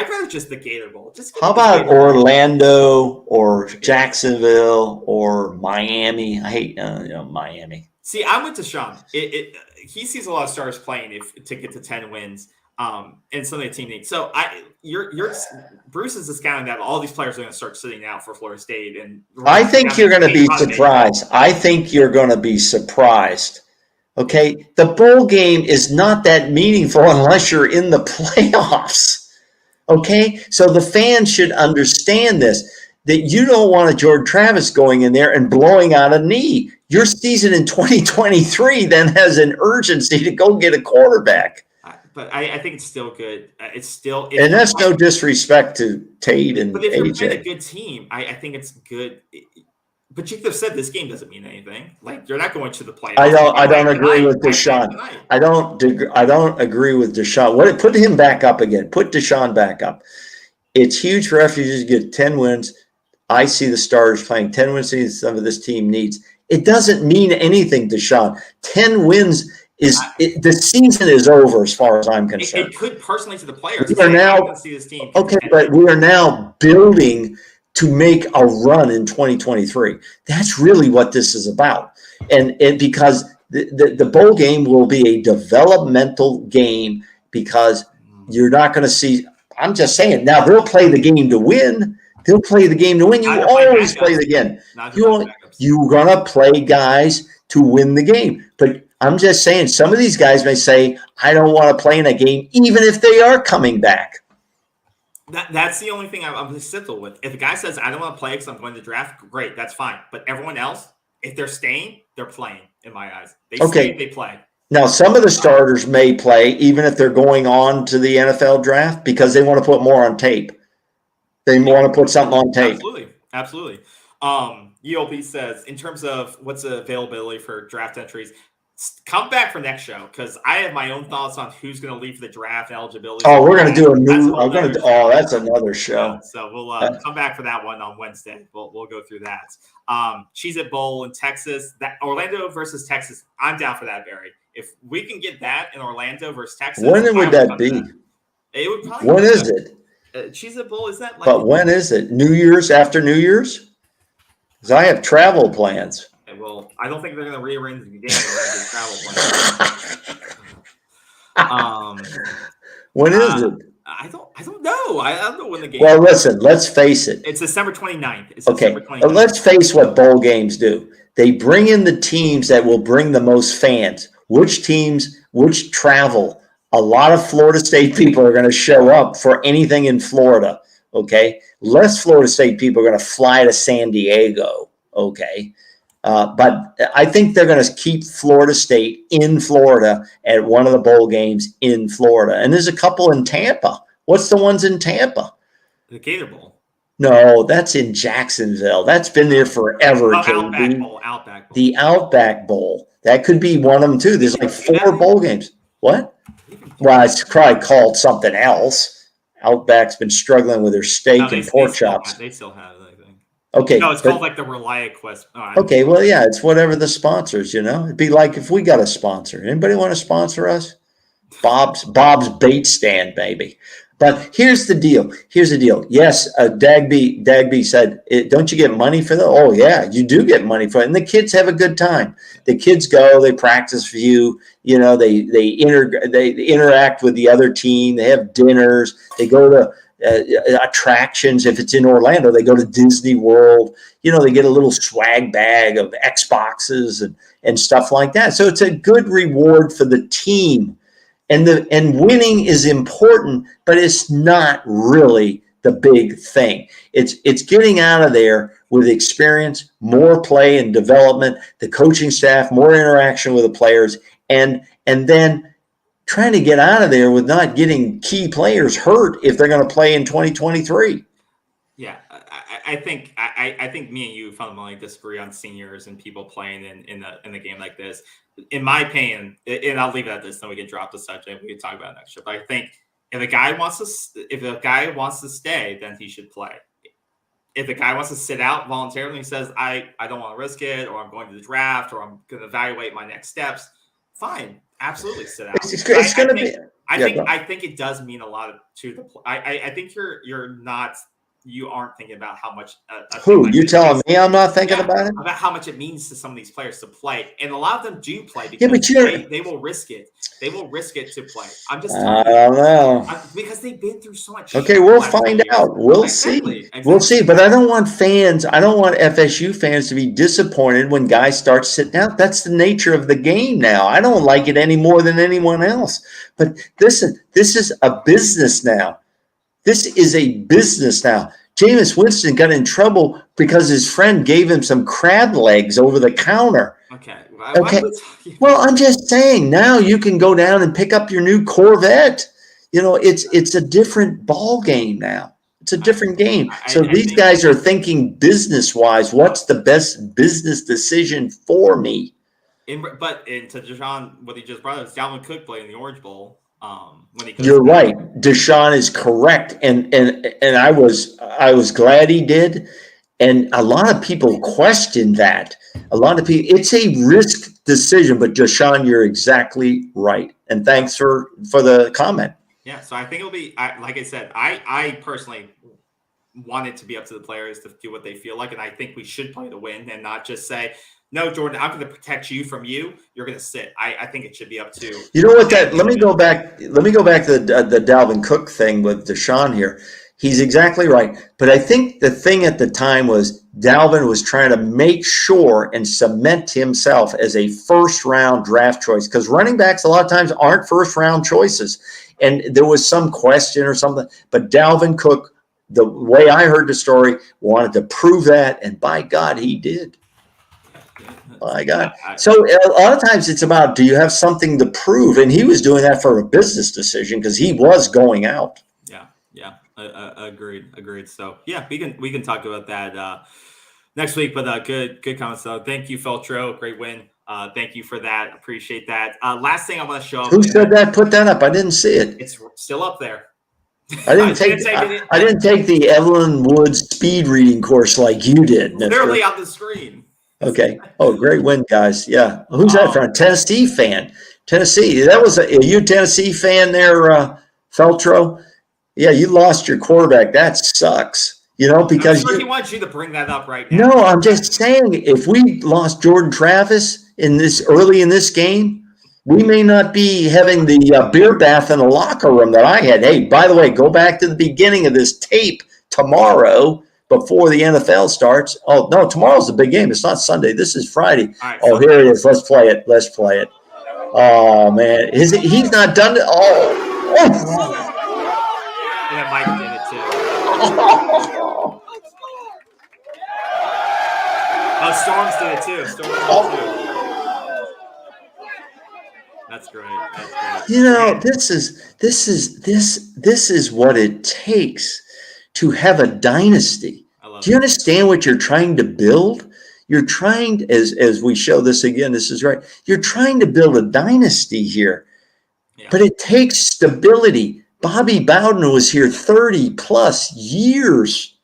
rather just the Gator Bowl.
How about Orlando or Jacksonville or Miami? I hate Miami.
See, I'm with Deshaun. He sees a lot of stars playing to get to 10 wins. And some of the team needs. So Bruce is discounting that all these players are going to start sitting out for Florida State, and
I think you're going to be surprised. I think you're going to be surprised. Okay, the bowl game is not that meaningful unless you're in the playoffs. Okay, so the fans should understand this, that you don't want a Jordan Travis going in there and blowing out a knee. Your season in 2023 then has an urgency to go get a quarterback.
But I think it's still good. It's still,
and that's no disrespect to Tate and
but if you're
AJ.
playing a good team, I think it's good. But you could have said this game doesn't mean anything. Like, you're not going to the playoffs.
I don't agree with Deshaun. I don't agree with Deshaun. Put him back up again. Put Deshaun back up. It's huge for FSU to get 10 wins. I see the starters playing 10 wins. Some of this team needs. It doesn't mean anything, Deshaun. 10 wins. The season is over as far as I'm concerned.
It could personally to the players.
We are now
see this team.
Okay, but we are now building to make a run in 2023. That's really what this is about, and because the bowl game will be a developmental game because you're not going to see. I'm just saying. Now they'll play the game to win. They'll play the game to win. You always play the game. You're going to play guys to win the game, but. I'm just saying, some of these guys may say, I don't want to play in a game, even if they are coming back.
That's the only thing I'm simple with. If a guy says, I don't want to play because I'm going to draft, great, that's fine. But everyone else, if they're staying, they're playing, in my eyes. Stay, they play.
Now, some of the starters may play, even if they're going on to the NFL draft, because they want to put more on tape. They want to put something on tape.
Absolutely. ELB says, in terms of what's the availability for draft entries, come back for next show because I have my own thoughts on who's going to leave for the draft eligibility.
Oh, we're going to do a new. That's another show.
So we'll come back for that one on Wednesday. We'll go through that. Cheez-It Bowl in Texas. That Orlando versus Texas. I'm down for that, Barry. If we can get that in Orlando versus Texas,
when would that be?
It would probably.
When is it?
Cheez-It Bowl is that? Like
but when is it? New Year's after New Year's? Because I have travel plans.
Well, I don't think they're going to rearrange the game for travel plans.
When is it?
I don't know. I don't know when the game.
Well, listen. Let's face it.
It's December 29th.
December 29th. Let's face what bowl games do. They bring in the teams that will bring the most fans. Which teams? Which travel? A lot of Florida State people are going to show up for anything in Florida. Okay, less Florida State people are going to fly to San Diego. Okay. But I think they're going to keep Florida State in Florida at one of the bowl games in Florida. And there's a couple in Tampa. What's the ones in Tampa?
The Gator Bowl.
No, that's in Jacksonville. That's been there forever.
Outback Bowl.
The Outback Bowl. That could be one of them, too. There's like 4 bowl games. What? Well, it's probably called something else. Outback's been struggling with their steak and pork chops.
They still have it.
Okay.
No, it's called like the Relia Quest.
Okay, well, yeah, it's whatever the sponsors, It'd be like if we got a sponsor. Anybody want to sponsor us? Bob's Bait Stand, maybe. But here's the deal. Yes, Dagby said, don't you get money for that? Oh, yeah, you do get money for it. And the kids have a good time. The kids go, they practice for you. They interact with the other team. They have dinners. They go to attractions. If it's in Orlando, they go to Disney World. They get a little swag bag of Xboxes and stuff like that. So it's a good reward for the team. And winning is important, but it's not really the big thing. It's getting out of there with experience, more play and development, the coaching staff, more interaction with the players, and then trying to get out of there with not getting key players hurt if they're going to play in 2023.
Yeah, I think me and you fundamentally disagree on seniors and people playing in a game like this. In my opinion, and I'll leave it at this, then we can drop the subject. We can talk about it next year. But I think if a guy wants to stay, then he should play. If the guy wants to sit out voluntarily and says, I don't want to risk it, or I'm going to the draft, or I'm going to evaluate my next steps, fine. absolutely sit out.
It's going to be.
I think it does mean a lot to the. I think you aren't thinking about how much.
Who you telling me I'm not thinking about it?
About how much it means to some of these players to play, and a lot of them do play because they will risk it. They will risk it to play. I'm just telling you. I don't know because they've been through so much.
Okay, we'll find out. We'll see. We'll see. But I don't want FSU fans to be disappointed when guys start sitting out. That's the nature of the game now. I don't like it any more than anyone else. But listen, this is a business now. This is a business now. Jameis Winston got in trouble because his friend gave him some crab legs over the counter.
Okay.
Well, I'm just saying now you can go down and pick up your new Corvette. It's a different ball game now. It's a different game. So these guys are thinking business-wise, what's the best business decision for me?
But to Deshaun, what he just brought up, Dalvin Cook played in the Orange Bowl.
You're right. Deshaun is correct, and I was glad he did. And a lot of people question that. A lot of people, it's a risk decision. But Deshaun, you're exactly right. And thanks for the comment.
Yeah. So I think it'll be like I said. I personally want it to be up to the players to do what they feel like, and I think we should play to win and not just say, no, Jordan, I'm going to protect you from you. You're going to sit. I think it should be up to
you. Know what? Let me go back to the Dalvin Cook thing with Deshaun here. He's exactly right. But I think the thing at the time was Dalvin was trying to make sure and cement himself as a first-round draft choice because running backs a lot of times aren't first-round choices. And there was some question or something. But Dalvin Cook, the way I heard the story, wanted to prove that. And by God, he did. My God. So a lot of times it's about, do you have something to prove? And he was doing that for a business decision because he was going out.
Yeah. Agreed. So yeah, we can talk about that next week. But good comments. So thank you, Feltro. Great win. Thank you for that. Appreciate that. Last thing I want to show up.
Who said that? Put that up. I didn't see it.
It's still up there.
I didn't take the Evelyn Woods speed reading course like you did.
Literally on the screen.
Okay. Oh, great win, guys. Yeah. Who's that from? Tennessee fan. Tennessee. That was you a Tennessee fan there, Feltro? Yeah, you lost your quarterback. That sucks. Because
he wants you to bring that up right now.
No, I'm just saying if we lost Jordan Travis early in this game, we may not be having the beer bath in the locker room that I had. Hey, by the way, go back to the beginning of this tape tomorrow before the NFL starts. Oh, no, tomorrow's the big game. It's not Sunday. This is Friday.
Right,
here it is. Let's play it. Oh, man. He's not done it. Oh.
Yeah, Mike did it too. Storms did it too. That's great.
This is what it takes to have a dynasty. Do you understand what you're trying to build? You're trying, as we show this again, this is right. You're trying to build a dynasty here, but it takes stability. Bobby Bowden was here 30 plus years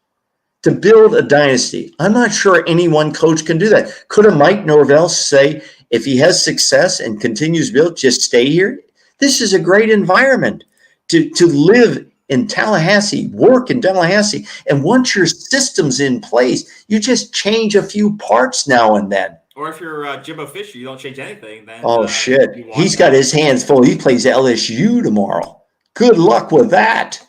to build a dynasty. I'm not sure any one coach can do that. Could a Mike Norvell say, if he has success and continues to build, just stay here? This is a great environment to live in Tallahassee, work in Tallahassee. And once your system's in place, you just change a few parts now and then.
Or if you're Jimbo Fisher, you don't change anything. Then
shit. He's got his hands full. He plays LSU tomorrow. Good luck with that.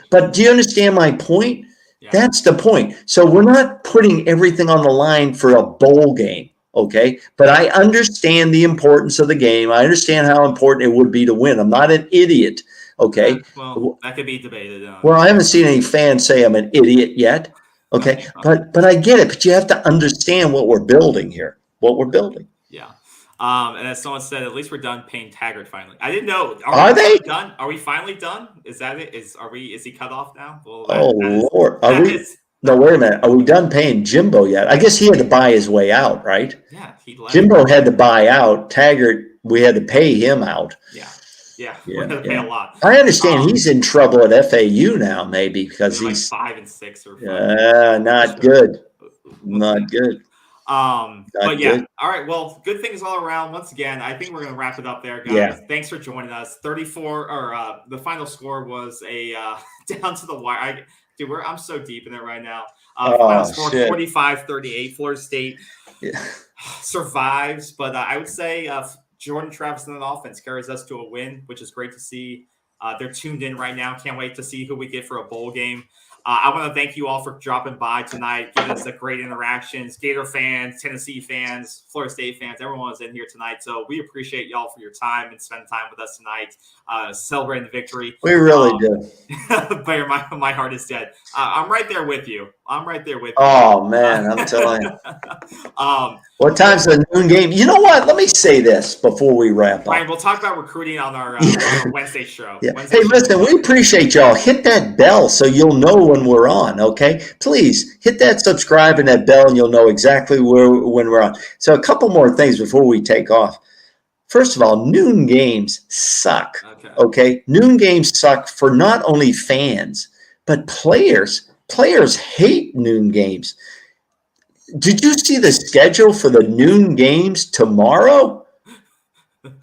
But do you understand my point? Yeah. That's the point. So we're not putting everything on the line for a bowl game. Okay. But I understand the importance of the game. I understand how important it would be to win. I'm not an idiot. Okay.
Yeah, well, that could be debated.
Well, I haven't seen any fans say I'm an idiot yet. Okay. But I get it. But you have to understand what we're building here,
Yeah. And as someone said, at least we're done paying Taggart finally. I didn't know.
Are they
done? Are we finally done? Is that it? Is he cut off now? Well,
Lord. No, wait a minute. Are we done paying Jimbo yet? I guess he had to buy his way out, right?
Yeah, he left.
Jimbo had to buy out. Taggart, we had to pay him out.
Yeah, we're going to pay a lot.
I understand he's in trouble at FAU now, maybe because he's
like 5 and 6 or 5.
not good. Not good.
But yeah,
good.
all right. Well, good things all around. Once again, I think we're gonna wrap it up there, guys.
Yeah.
Thanks for joining us. 34 or the final score was a down to the wire. Dude, I'm so deep in it right now. Final
Oh
score
shit.
45-38. Florida State
Yeah.
survives, but I would say Jordan Travis and the offense carries us to a win, which is great to see. They're tuned in right now. Can't wait to see who we get for a bowl game. I want to thank you all for dropping by tonight, giving us a great interactions. Gator fans, Tennessee fans, Florida State fans, everyone was in here tonight. So we appreciate y'all for your time and spending time with us tonight, celebrating the victory.
We really do.
But my heart is dead. I'm right there with you.
Oh man, I'm telling you. What time's the noon game? You know what? Let me say this before we wrap up.
Ryan, we'll talk about recruiting on our Wednesday show.
Yeah.
Wednesday
Hey,
show.
listen, we appreciate y'all. Hit that bell so you'll know when we're on, okay? Please hit that subscribe and that bell and you'll know exactly when we're on. So a couple more things before we take off. First of all, noon games suck, okay? Noon games suck for not only fans, but players. Players hate noon games. Did you see the schedule for the noon games tomorrow?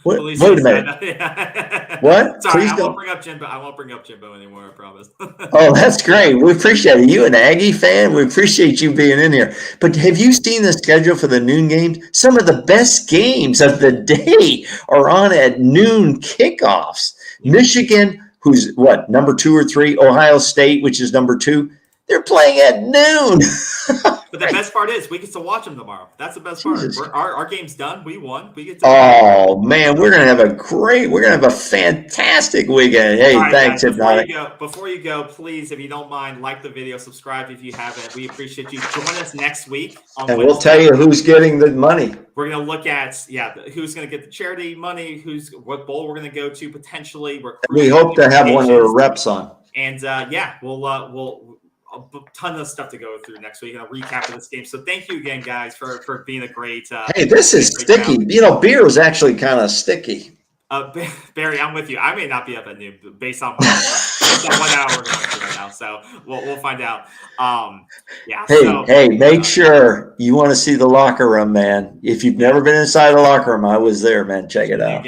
Wait a minute. What?
Sorry, I won't bring up Jimbo. I won't bring up Jimbo anymore, I promise.
Oh, that's great. We appreciate it. You an Aggie fan? We appreciate you being in here. But have you seen the schedule for the noon games? Some of the best games of the day are on at noon kickoffs. Michigan, who's what, number 2 or 3? Ohio State, which is number 2. They're playing at noon.
But the best part is we get to watch them tomorrow. That's the best part. Our game's done. We won. We get to.
Oh man, we're gonna have a fantastic weekend. Hey,
right,
thanks,
guys, before you go, please, if you don't mind, like the video, subscribe if you haven't. We appreciate you. Join us next week on
and
Wednesday.
We'll tell you who's getting the money.
We're gonna look at who's gonna get the charity money, what bowl we're gonna go to potentially.
We hope to have one of the reps on.
And we'll a ton of stuff to go through next week and a recap of this game. So thank you again, guys, for being a great.
Hey, this is sticky. You know, beer is actually kind of sticky.
Barry, I'm with you. I may not be up at noon based on what hour we're going through right now. So we'll find out. Hey,
make sure you want to see the locker room, man. If you've never been inside the locker room, I was there, man. Check it out.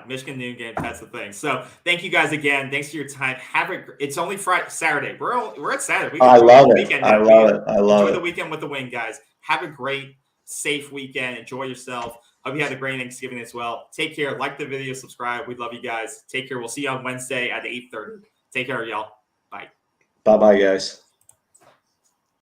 Michigan noon game. That's the thing. So thank you guys again. Thanks for your time. It's only Saturday. We're at Saturday.
I love it. I love it.
Enjoy the weekend with the win, guys. Have a great, safe weekend. Enjoy yourself. Hope you had a great Thanksgiving as well. Take care. Like the video. Subscribe. We love you guys. Take care. We'll see you on Wednesday at 8:30. Take care, y'all. Bye.
Bye-bye, guys.